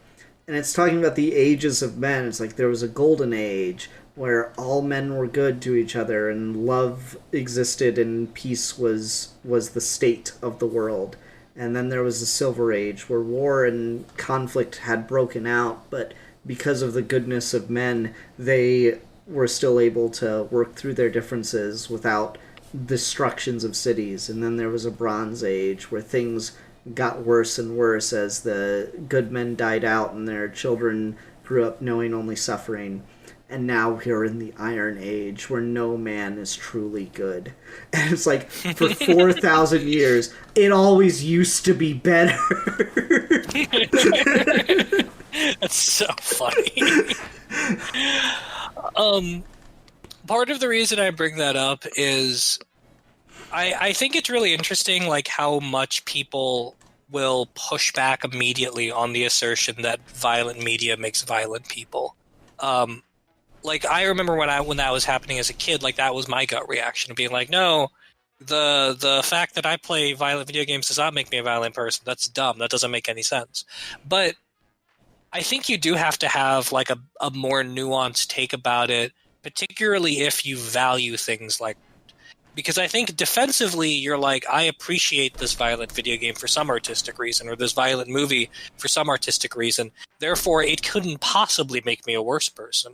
S3: and it's talking about the ages of men. It's like there was a golden age where all men were good to each other and love existed and peace was the state of the world. And then there was the Silver Age where war and conflict had broken out, but because of the goodness of men, they were still able to work through their differences without destructions of cities. And then there was a Bronze Age where things got worse and worse as the good men died out and their children grew up knowing only suffering. And now we're in the Iron Age where no man is truly good. And it's like, for 4,000 years, it always used to be better.
S2: That's so funny. Part of the reason I bring that up is I think it's really interesting, like, how much people will push back immediately on the assertion that violent media makes violent people. Like, I remember when that was happening as a kid, like, that was my gut reaction, of being like, no, the fact that I play violent video games does not make me a violent person. That's dumb. That doesn't make any sense. But I think you do have to have, like, a more nuanced take about it, particularly if you value things like, because I think defensively you're like, I appreciate this violent video game for some artistic reason, or this violent movie for some artistic reason. Therefore, it couldn't possibly make me a worse person.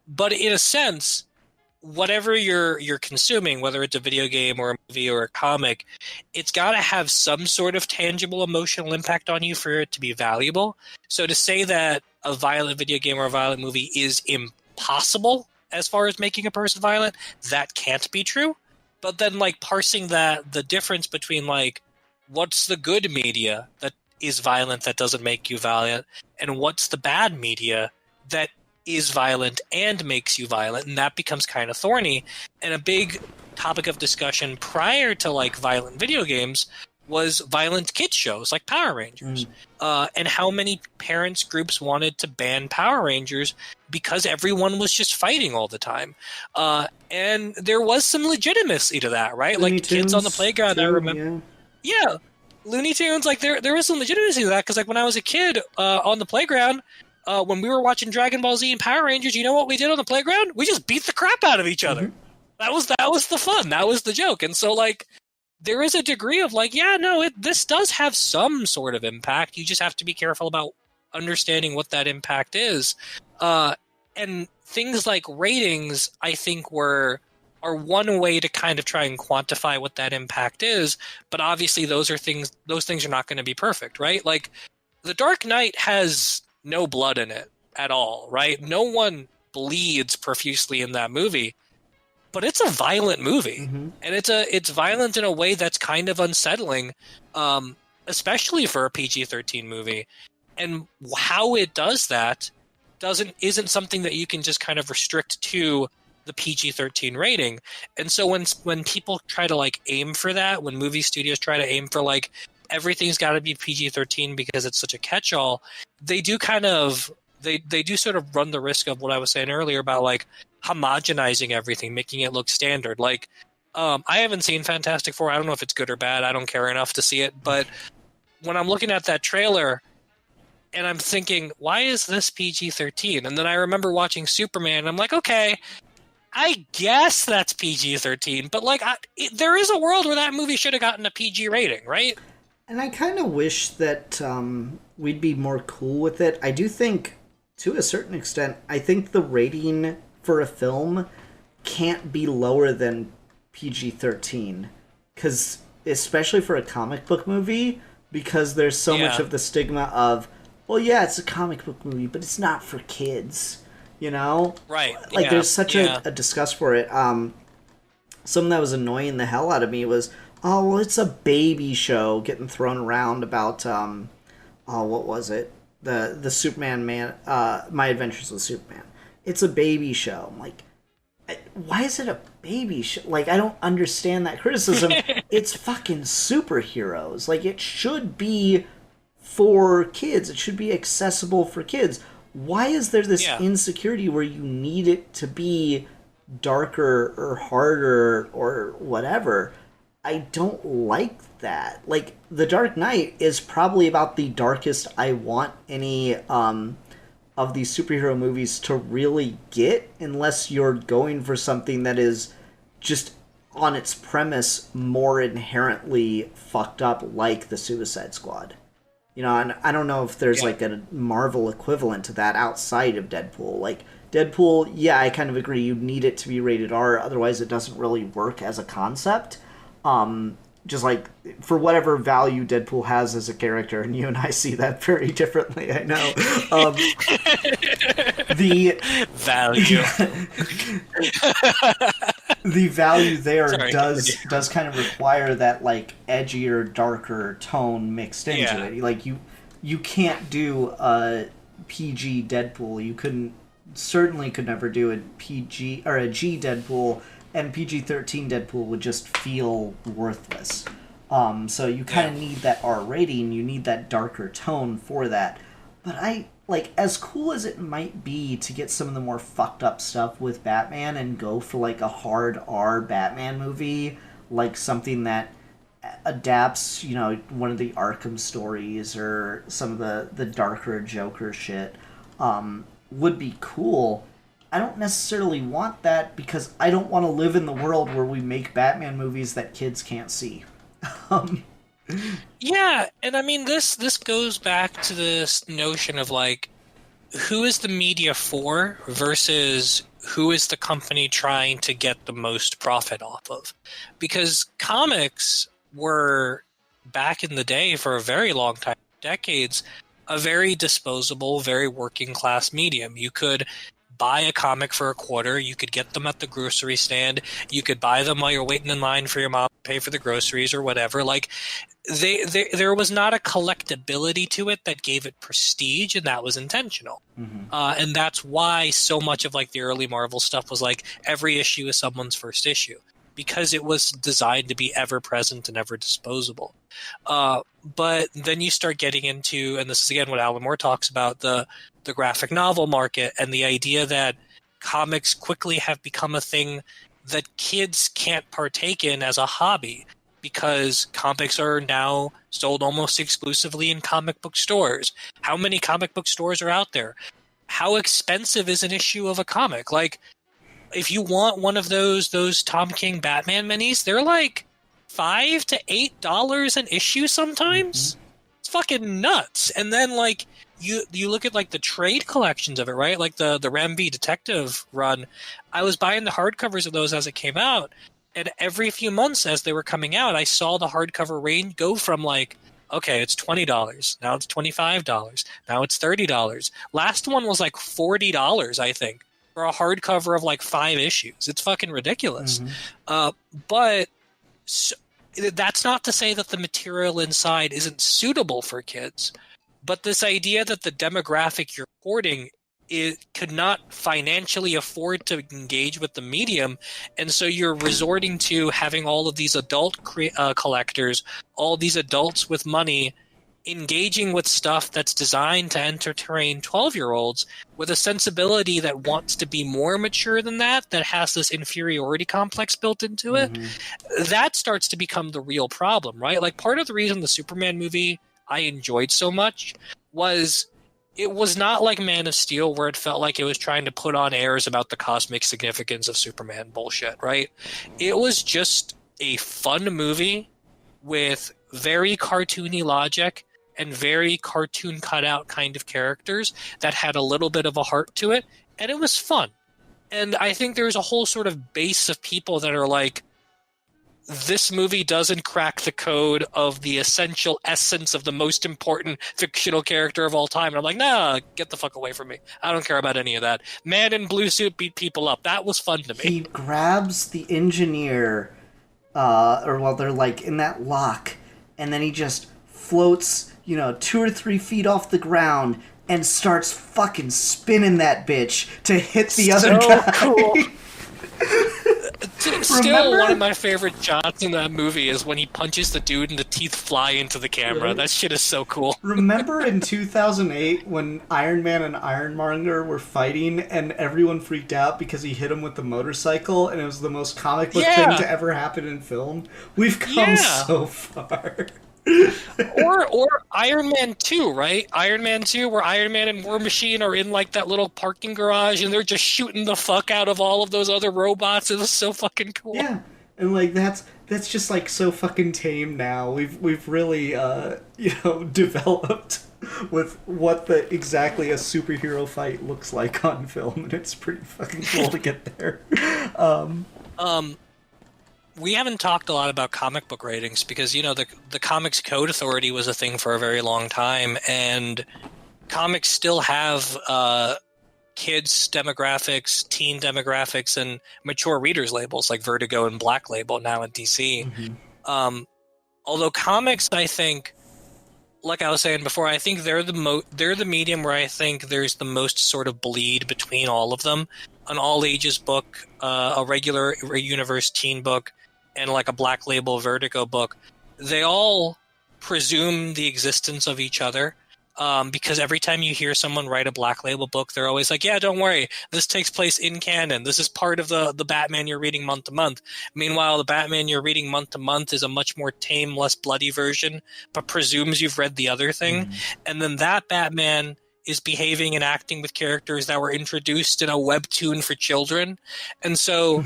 S2: But in a sense, whatever you're consuming, whether it's a video game or a movie or a comic, it's got to have some sort of tangible emotional impact on you for it to be valuable. So to say that a violent video game or a violent movie is impossible as far as making a person violent, that can't be true. But then, like, parsing that, the difference between, like, what's the good media that is violent that doesn't make you violent, and what's the bad media that is violent and makes you violent, and that becomes kind of thorny. And a big topic of discussion prior to, like, violent video games was violent kids shows like Power Rangers, and how many parents groups wanted to ban Power Rangers because everyone was just fighting all the time. And there was some legitimacy to that, right?
S3: Looney
S2: like kids on the playground,
S3: too,
S2: I remember. Yeah, Looney Tunes, like there was some legitimacy to that, because like when I was a kid on the playground, when we were watching Dragon Ball Z and Power Rangers, you know what we did on the playground? We just beat the crap out of each other. That was the fun. That was the joke. And so, like, there is a degree of, like, yeah, no, this does have some sort of impact. You just have to be careful about understanding what that impact is. And things like ratings, I think, are one way to kind of try and quantify what that impact is. But obviously those things are not going to be perfect, right? Like, The Dark Knight has no blood in it at all, right? No one bleeds profusely in that movie. But it's a violent movie, and it's violent in a way that's kind of unsettling, especially for a PG-13 movie. And how it does that isn't something that you can just kind of restrict to the PG-13 rating. And so when people try to, like, aim for that, when movie studios try to aim for, like, everything's got to be PG-13 because it's such a catch-all, they do kind of they do sort of run the risk of what I was saying earlier about, like, homogenizing everything, making it look standard. Like, I haven't seen Fantastic Four. I don't know if it's good or bad. I don't care enough to see it. But when I'm looking at that trailer and I'm thinking, why is this PG-13? And then I remember watching Superman, and I'm like, okay, I guess that's PG-13. But, like, there is a world where that movie should have gotten a PG rating, right?
S3: And I kind of wish that we'd be more cool with it. I do think, to a certain extent, I think the rating for a film can't be lower than PG-13, because especially for a comic book movie, because there's so much of the stigma of, well, yeah, it's a comic book movie, but it's not for kids, you know?
S2: Right.
S3: Like, there's such a disgust for it. Something that was annoying the hell out of me was, oh, well, it's a baby show getting thrown around about, what was it? The Superman My Adventures with Superman. It's a baby show. I'm like, why is it a baby show? Like, I don't understand that criticism. It's fucking superheroes. Like, it should be for kids. It should be accessible for kids. Why is there this insecurity where you need it to be darker or harder or whatever? I don't like that. Like, The Dark Knight is probably about the darkest I want any of these superhero movies to really get, unless you're going for something that is just on its premise more inherently fucked up, like the Suicide Squad. You know, and I don't know if there's like a Marvel equivalent to that outside of Deadpool. Like, Deadpool, yeah, I kind of agree, you need it to be rated R, otherwise it doesn't really work as a concept. Just like, for whatever value Deadpool has as a character, and you and I see that very differently, I know. The
S2: value.
S3: The value there does kind of require that, like, edgier, darker tone mixed into it. Like, you can't do a PG Deadpool. You certainly could never do a PG or a G Deadpool, and PG-13 Deadpool would just feel worthless. So you kind of need that R rating, you need that darker tone for that. But as cool as it might be to get some of the more fucked up stuff with Batman and go for, like, a hard R Batman movie, like something that adapts, you know, one of the Arkham stories or some of the darker Joker shit, would be cool. I don't necessarily want that, because I don't want to live in the world where we make Batman movies that kids can't see.
S2: Yeah, and I mean, this goes back to this notion of, like, who is the media for versus who is the company trying to get the most profit off of. Because comics were, back in the day, for a very long time, decades, a very disposable, very working class medium. You could buy a comic for $0.25. You could get them at the grocery stand. You could buy them while you're waiting in line for your mom to pay for the groceries or whatever. Like, there was not a collectability to it that gave it prestige, and that was intentional. Mm-hmm. And that's why so much of, like, the early Marvel stuff was like every issue is someone's first issue, because it was designed to be ever present and ever disposable. But then you start getting into, and this is again what Alan Moore talks about, the graphic novel market, and the idea that comics quickly have become a thing that kids can't partake in as a hobby, because comics are now sold almost exclusively in comic book stores. How many comic book stores are out there? How expensive is an issue of a comic? Like, if you want one of those Tom King Batman minis, they're like $5 to $8 an issue sometimes. Mm-hmm. It's fucking nuts. And then, like, you look at, like, the trade collections of it, right? Like the Ram V Detective run. I was buying the hardcovers of those as it came out, and every few months as they were coming out, I saw the hardcover range go from, like, okay, it's $20, now it's $25, now it's $30. Last one was like $40, I think, for a hardcover of, like, 5 issues. It's fucking ridiculous. Mm-hmm. But that's not to say that the material inside isn't suitable for kids. But this idea that the demographic you're courting could not financially afford to engage with the medium, and so you're resorting to having all of these adult collectors, all these adults with money, engaging with stuff that's designed to entertain 12-year-olds with a sensibility that wants to be more mature than that has this inferiority complex built into it. Mm-hmm. That starts to become the real problem, right? Like, part of the reason the Superman movie I enjoyed so much was it was not like Man of Steel, where it felt like it was trying to put on airs about the cosmic significance of Superman bullshit, right? It was just a fun movie with very cartoony logic and very cartoon cutout kind of characters that had a little bit of a heart to it, and it was fun. And I think there's a whole sort of base of people that are like, this movie doesn't crack the code of the essential essence of the most important fictional character of all time. And I'm like, nah, get the fuck away from me. I don't care about any of that. Man in blue suit beat people up. That was fun to me.
S3: He grabs the engineer, or while they're like in that lock, and then he just floats, 2 or 3 feet off the ground and starts fucking spinning that bitch to hit the other guy.
S2: Cool. Still,
S3: Remember?
S2: one of my favorite shots in that movie is when he punches the dude and the teeth fly into the camera.
S3: Really?
S2: That shit is so cool.
S3: Remember in 2008 when Iron Man and Ironmonger were fighting and everyone freaked out because he hit him with the motorcycle and it was the most comic book thing to ever happen in film? We've come so far.
S2: or Iron Man 2, right? Iron Man 2, where Iron Man and War Machine are in like that little parking garage and they're just shooting the fuck out of all of those other robots. It was so fucking cool.
S3: Yeah, and like that's just like so fucking tame now. We've really developed with what exactly a superhero fight looks like on film, and it's pretty fucking cool to get there.
S2: We haven't talked a lot about comic book ratings because, the Comics Code Authority was a thing for a very long time, and comics still have kids demographics, teen demographics, and mature readers labels like Vertigo and Black Label now in DC.
S3: Mm-hmm.
S2: Although comics, I think, like I was saying before, I think they're the medium where I think there's the most sort of bleed between all of them. An all ages book, a regular universe teen book, and like a Black Label Vertigo book, they all presume the existence of each other. Because every time you hear someone write a Black Label book, they're always like, yeah, don't worry, this takes place in canon. This is part of the Batman you're reading month to month. Meanwhile, the Batman you're reading month to month is a much more tame, less bloody version, but presumes you've read the other thing. Mm-hmm. And then that Batman is behaving and acting with characters that were introduced in a webtoon for children. And so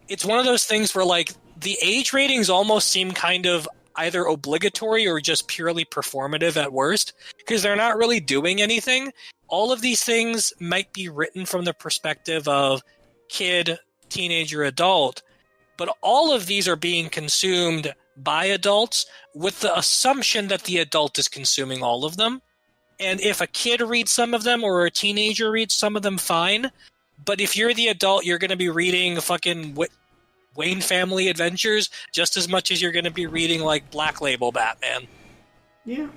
S2: it's one of those things where like the age ratings almost seem kind of either obligatory or just purely performative at worst, because they're not really doing anything. All of these things might be written from the perspective of kid, teenager, adult, but all of these are being consumed by adults with the assumption that the adult is consuming all of them. And if a kid reads some of them or a teenager reads some of them, fine. But if you're the adult, you're going to be reading fucking Wayne Family Adventures just as much as you're going to be reading like Black Label Batman.
S3: Yeah.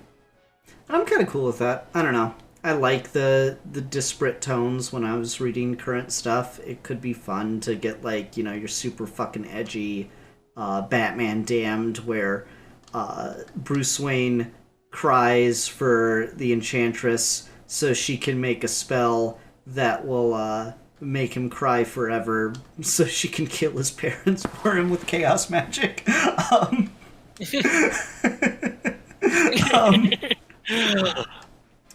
S3: I'm kind of cool with that. I don't know. I like the disparate tones when I was reading current stuff. It could be fun to get like, your super fucking edgy Batman Damned where Bruce Wayne cries for the Enchantress so she can make a spell that will make him cry forever so she can kill his parents for him with chaos magic.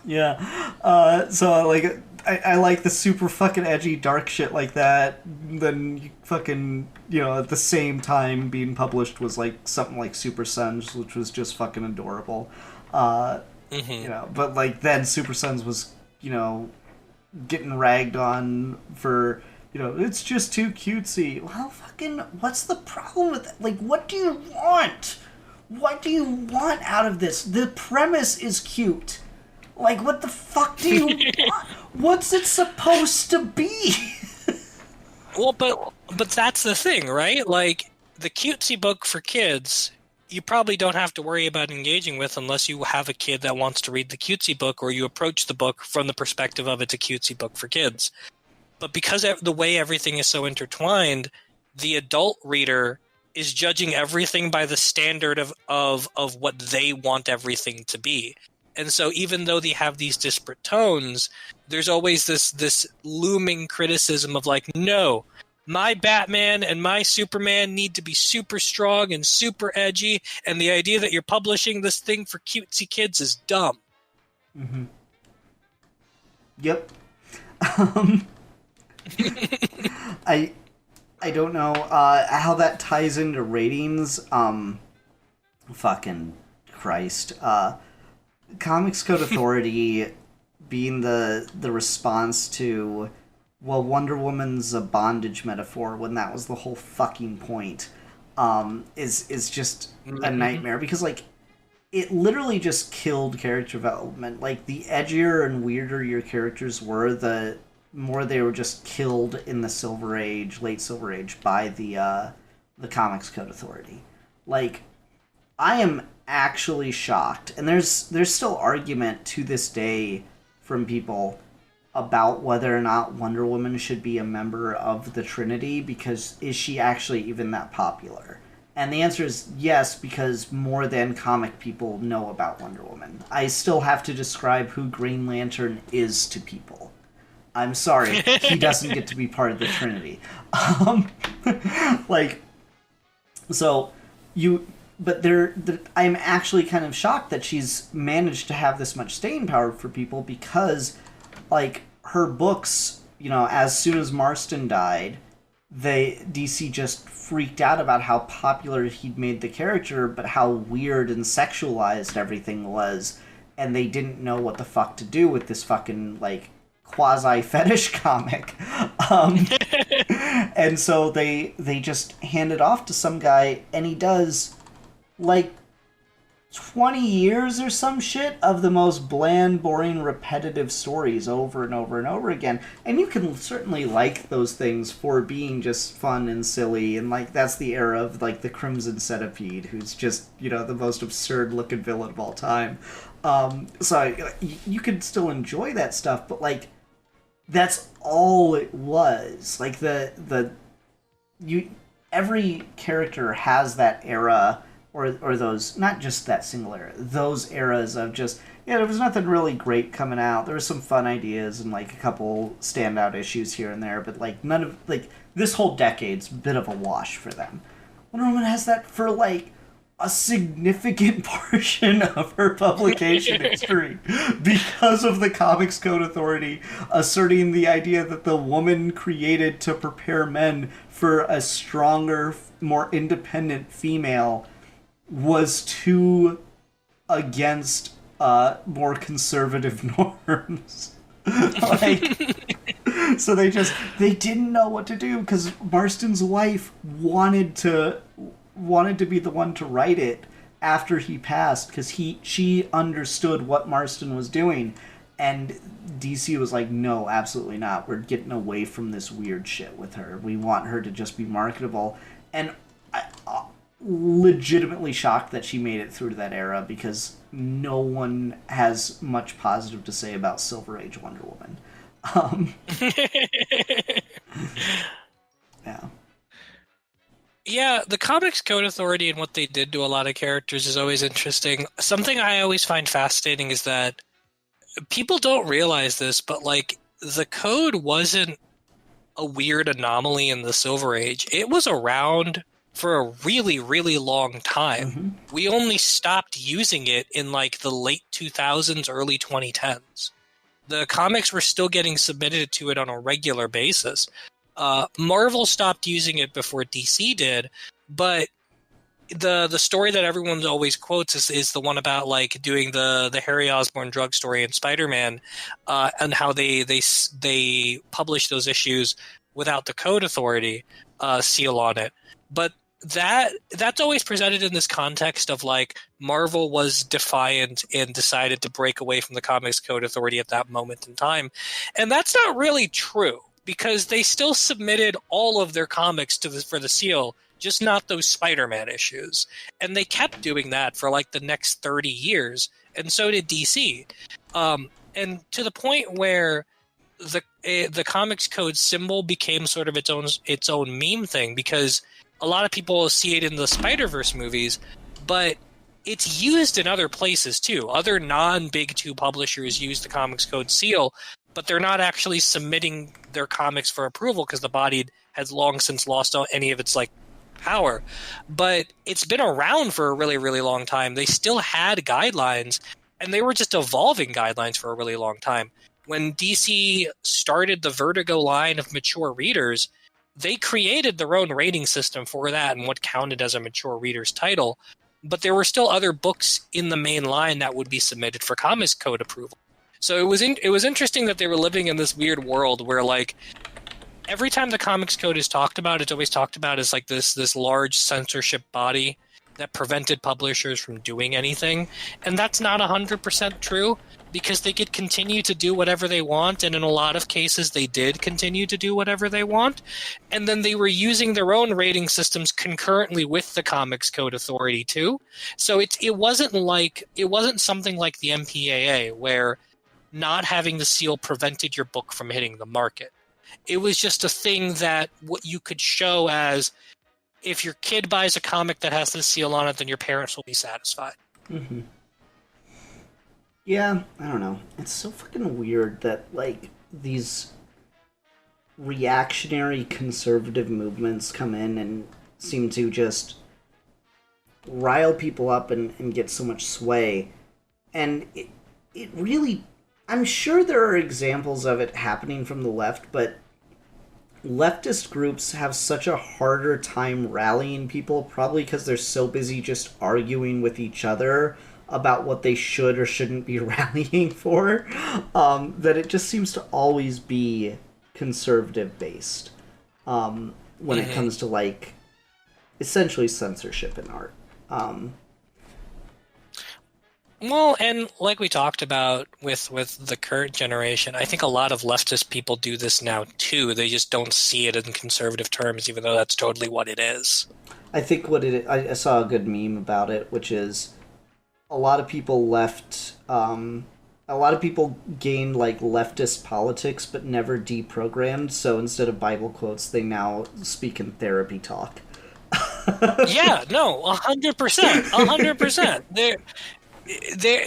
S3: Yeah. So like I like the super fucking edgy dark shit like that. Then you fucking at the same time being published was like something like Super Sons, which was just fucking adorable. But like then Super Sons was getting ragged on for it's just too cutesy. Well, fucking what's the problem with that? Like, what do you want? What do you want out of this? The premise is cute. Like, what the fuck do you want? What's it supposed to be?
S2: Well, but that's the thing, right? Like, the cutesy book for kids, you probably don't have to worry about engaging with unless you have a kid that wants to read the cutesy book or you approach the book from the perspective of it's a cutesy book for kids. But because the way everything is so intertwined, the adult reader is judging everything by the standard of what they want everything to be. And so even though they have these disparate tones, there's always this looming criticism of like, no, my Batman and my Superman need to be super strong and super edgy, and the idea that you're publishing this thing for cutesy kids is dumb.
S3: Mm-hmm. Yep. I don't know how that ties into ratings. Fucking Christ. Comics Code Authority being the response to, well, Wonder Woman's a bondage metaphor when that was the whole fucking point. is just a nightmare because like it literally just killed character development. Like the edgier and weirder your characters were, the more they were just killed in the Silver Age, late Silver Age, by the Comics Code Authority. Like, I am actually shocked, and there's still argument to this day from people about whether or not Wonder Woman should be a member of the Trinity, because is she actually even that popular? And the answer is yes, because more than comic people know about Wonder Woman. I still have to describe who Green Lantern is to people. I'm sorry, he doesn't get to be part of the Trinity. Like, so but I'm actually kind of shocked that she's managed to have this much staying power for people, because, like, her books, you know, as soon as Marston died, DC just freaked out about how popular he'd made the character, but how weird and sexualized everything was, and they didn't know what the fuck to do with this fucking, like, quasi-fetish comic. And so they just hand it off to some guy, and he does, like, 20 years or some shit of the most bland, boring, repetitive stories over and over and over again. And you can certainly like those things for being just fun and silly, and, like, that's the era of, like, the Crimson Centipede, who's just, you know, the most absurd-looking villain of all time. So you could still enjoy that stuff, but, like, that's all it was. Like, every character has that era, or those, not just that single era, those eras of just, yeah, there was nothing really great coming out. There were some fun ideas and, like, a couple standout issues here and there, but, like, none of, like, this whole decade's a bit of a wash for them. Wonder Woman has that for, like, a significant portion of her publication history because of the Comics Code Authority asserting the idea that the woman created to prepare men for a stronger, more independent female was too against more conservative norms. Like, so they didn't know what to do, because Marston's wife wanted to be the one to write it after he passed, because she understood what Marston was doing, and DC was like, no, absolutely not. We're getting away from this weird shit with her. We want her to just be marketable. And I legitimately shocked that she made it through to that era, because no one has much positive to say about Silver Age Wonder Woman. Yeah.
S2: Yeah, the Comics Code Authority and what they did to a lot of characters is always interesting. Something I always find fascinating is that people don't realize this, but, like, the code wasn't a weird anomaly in the Silver Age. It was around for a really, really long time. Mm-hmm. We only stopped using it in, like, the late 2000s, early 2010s. The comics were still getting submitted to it on a regular basis. Marvel stopped using it before DC did, but the story that everyone always quotes is the one about, like, doing the Harry Osborn drug story in Spider-Man, and how they published those issues without the Code Authority seal on it. But that's always presented in this context of, like, Marvel was defiant and decided to break away from the Comics Code Authority at that moment in time, and that's not really true, because they still submitted all of their comics for the seal, just not those Spider-Man issues. And they kept doing that for, like, the next 30 years, and so did DC. And to the point where the Comics Code symbol became sort of its own meme thing, because a lot of people see it in the Spider-Verse movies, but it's used in other places too. Other non-Big Two publishers use the Comics Code seal, but they're not actually submitting their comics for approval because the body has long since lost any of its, like, power. But it's been around for a really, really long time. They still had guidelines, and they were just evolving guidelines for a really long time. When DC started the Vertigo line of mature readers, they created their own rating system for that and what counted as a mature reader's title. But there were still other books in the main line that would be submitted for Comics Code approval. So it was interesting that they were living in this weird world where, like, every time the Comics Code is talked about, it's always talked about as like this large censorship body that prevented publishers from doing anything. And that's not 100% true, because they could continue to do whatever they want, and in a lot of cases they did continue to do whatever they want. And then they were using their own rating systems concurrently with the Comics Code Authority too. So it wasn't something like the MPAA where not having the seal prevented your book from hitting the market. It was just a thing that what you could show as, if your kid buys a comic that has the seal on it, then your parents will be satisfied.
S3: Mm-hmm. Yeah, I don't know. It's so fucking weird that, like, these reactionary conservative movements come in and seem to just rile people up and get so much sway. And it really... I'm sure there are examples of it happening from the left, but leftist groups have such a harder time rallying people, probably because they're so busy just arguing with each other about what they should or shouldn't be rallying for, that it just seems to always be conservative based when it comes to, like, essentially censorship in art.
S2: Well, and like we talked about with the current generation, I think a lot of leftist people do this now too. They just don't see it in conservative terms, even though that's totally what it is.
S3: I think I saw a good meme about it, which is a lot of people gained, like, leftist politics but never deprogrammed, so instead of Bible quotes, they now speak in therapy talk.
S2: Yeah, no, 100%. 100%.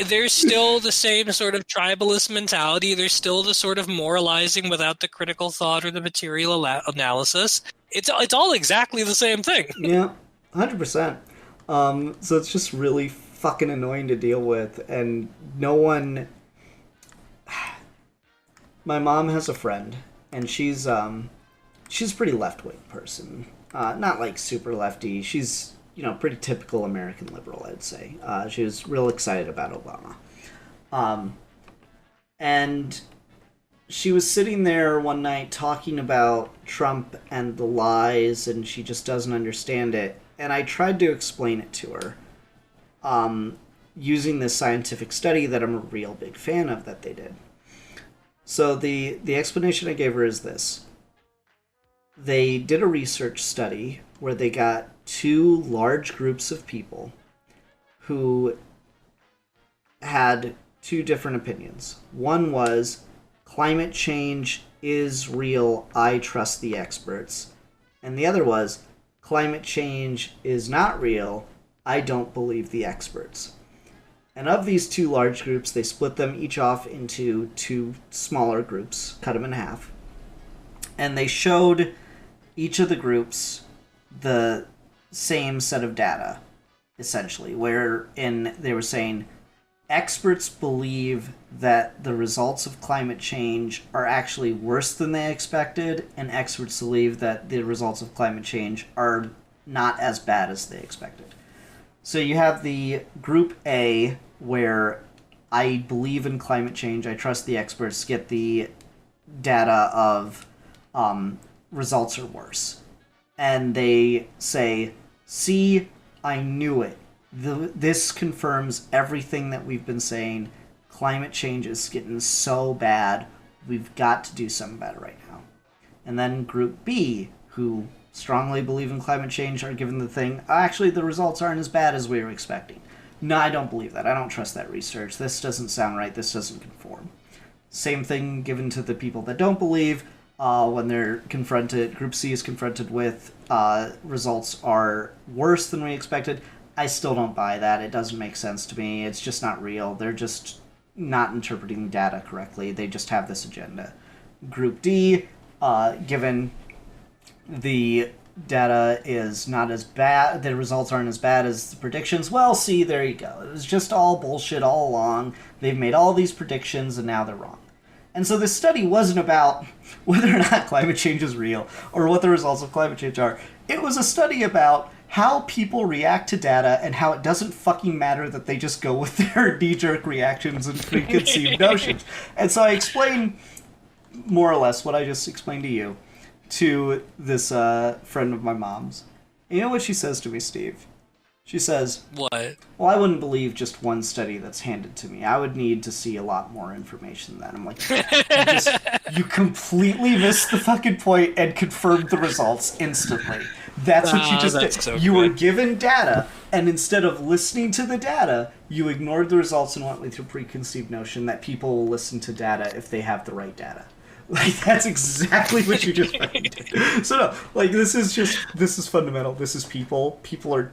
S2: There's still the same sort of tribalist mentality. There's still the sort of moralizing without the critical thought or the material analysis. It's all exactly the same thing.
S3: Yeah, 100%. So it's just really fucking annoying to deal with, and no one... My mom has a friend, and she's a pretty left-wing person. Not, like, super lefty. She's... pretty typical American liberal, I'd say. She was real excited about Obama. And she was sitting there one night talking about Trump and the lies, and she just doesn't understand it. And I tried to explain it to her, using this scientific study that I'm a real big fan of that they did. So the explanation I gave her is this. They did a research study where they got two large groups of people who had two different opinions. One was, climate change is real, I trust the experts. And the other was, climate change is not real, I don't believe the experts. And of these two large groups, they split them each off into two smaller groups, cut them in half. And they showed each of the groups the same set of data, essentially, wherein they were saying experts believe that the results of climate change are actually worse than they expected, and experts believe that the results of climate change are not as bad as they expected. So you have the group A, where I believe in climate change, I trust the experts, get the data of results are worse. And they say, see, I knew it. This confirms everything that we've been saying. Climate change is getting so bad. We've got to do something about it right now. And then group B, who strongly believe in climate change, are given the thing, actually the results aren't as bad as we were expecting. No, I don't believe that. I don't trust that research. This doesn't sound right. This doesn't conform. Same thing given to the people that don't believe. When they're confronted, Group C is confronted with results are worse than we expected. I still don't buy that. It doesn't make sense to me. It's just not real. They're just not interpreting data correctly. They just have this agenda. Group D, given the data is not as bad, the results aren't as bad as the predictions, well, see, there you go. It was just all bullshit all along. They've made all these predictions and now they're wrong. And so this study wasn't about whether or not climate change is real or what the results of climate change are. It was a study about how people react to data and how it doesn't fucking matter that they just go with their knee-jerk reactions and preconceived notions. And so I explained more or less what I just explained to you to this friend of my mom's. And you know what she says to me, Steve? She says,
S2: What?
S3: well, I wouldn't believe just one study that's handed to me. I would need to see a lot more information than that. I'm like, you completely missed the fucking point and confirmed the results instantly. That's what you just did.
S2: So
S3: you
S2: good.
S3: were given data, and instead of listening to the data, you ignored the results and went with your preconceived notion that people will listen to data if they have the right data. Like, that's exactly what you just fucking did. So, no, like, this is fundamental. This is people. People are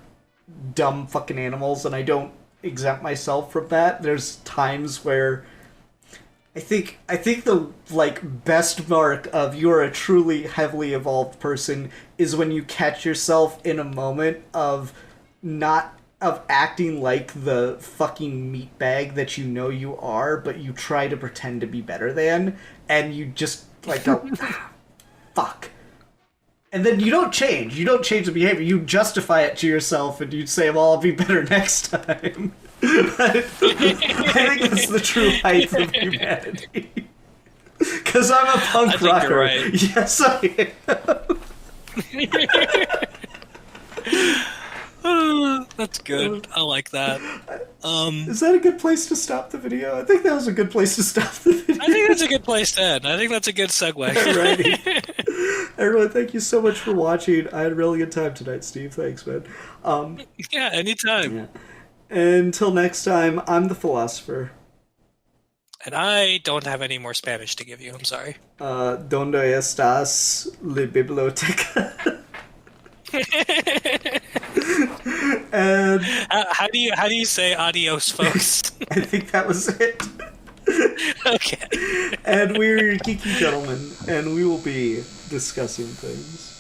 S3: dumb fucking animals, and I don't exempt myself from that. There's times where I think the like best mark of you're a truly heavily evolved person is when you catch yourself in a moment of acting like the fucking meatbag that you know you are, but you try to pretend to be better than, and you just like go fuck. And then you don't change. You don't change the behavior. You justify it to yourself, and you say, well, I'll be better next time. But I think that's the true height of humanity. Because I'm a punk rocker.
S2: You're right.
S3: Yes, I am.
S2: That's good. I like that.
S3: Is that a good place to stop the video? I think that was a good place to stop the video.
S2: I think that's a good place to end. I think that's a good segue.
S3: Alrighty. Everyone, thank you so much for watching. I had a really good time tonight, Steve. Thanks, man.
S2: Yeah, anytime.
S3: Yeah. Until next time, I'm the philosopher.
S2: And I don't have any more Spanish to give you. I'm sorry.
S3: ¿Dónde estás la biblioteca? And
S2: How do you say adios, folks?
S3: I think that was it.
S2: Okay.
S3: And we're Geeky Gentlemen, and we will be discussing things.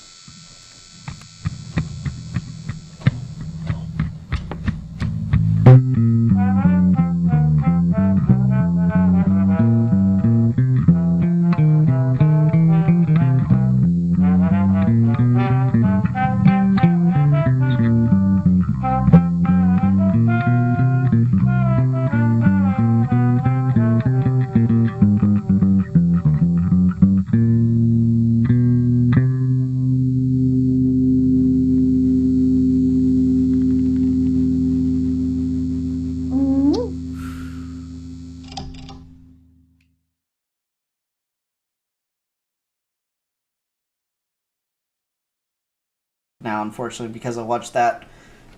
S3: Now, unfortunately, because I watched that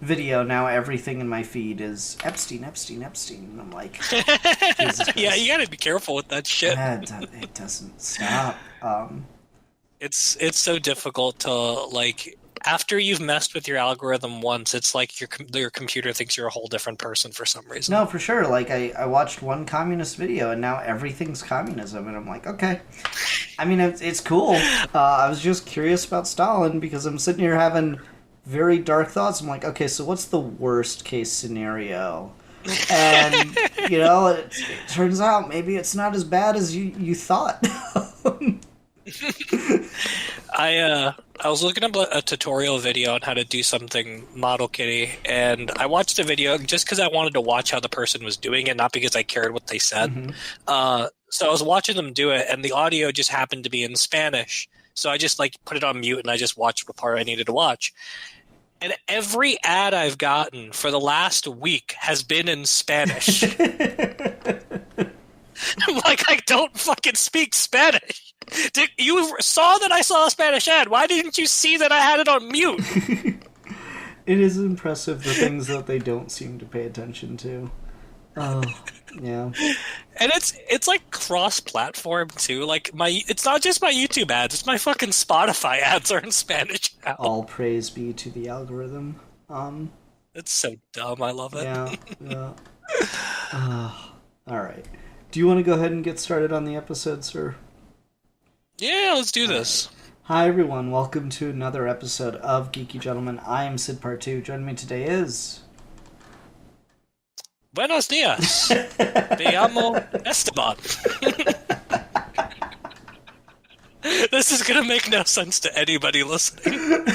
S3: video, now everything in my feed is Epstein. And I'm like, Jesus Christ.
S2: Yeah, you gotta be careful with that shit.
S3: Yeah, it doesn't stop.
S2: It's so difficult to, like, after you've messed with your algorithm once, it's like your computer thinks you're a whole different person for some reason.
S3: No, for sure. Like, I watched one communist video, and now everything's communism, and I'm like, okay. I mean, it's cool. I was just curious about Stalin, because I'm sitting here having very dark thoughts. I'm like, okay, so what's the worst case scenario? And, you know, it turns out maybe it's not as bad as you thought.
S2: I was looking up a tutorial video on how to do something Model Kitty, and I watched a video just because I wanted to watch how the person was doing it, not because I cared what they said. Mm-hmm. So I was watching them do it, and the audio just happened to be in Spanish. So I just like put it on mute, and I just watched the part I needed to watch. And every ad I've gotten for the last week has been in Spanish. I'm like, I don't fucking speak Spanish. You saw that I saw a Spanish ad. Why didn't you see that I had it on mute?
S3: It is impressive the things that they don't seem to pay attention to. Oh, yeah.
S2: And it's like cross-platform too. Like it's not just my YouTube ads. It's my fucking Spotify ads are in Spanish now.
S3: All praise be to the algorithm.
S2: It's so dumb. I love it.
S3: Yeah. All right. Do you want to go ahead and get started on the episode, sir?
S2: Yeah, let's do this.
S3: Hi, everyone. Welcome to another episode of Geeky Gentlemen. I am Sid Part 2. Joining me today is...
S2: Buenos dias. Me llamo Esteban. This is going to make no sense to anybody listening.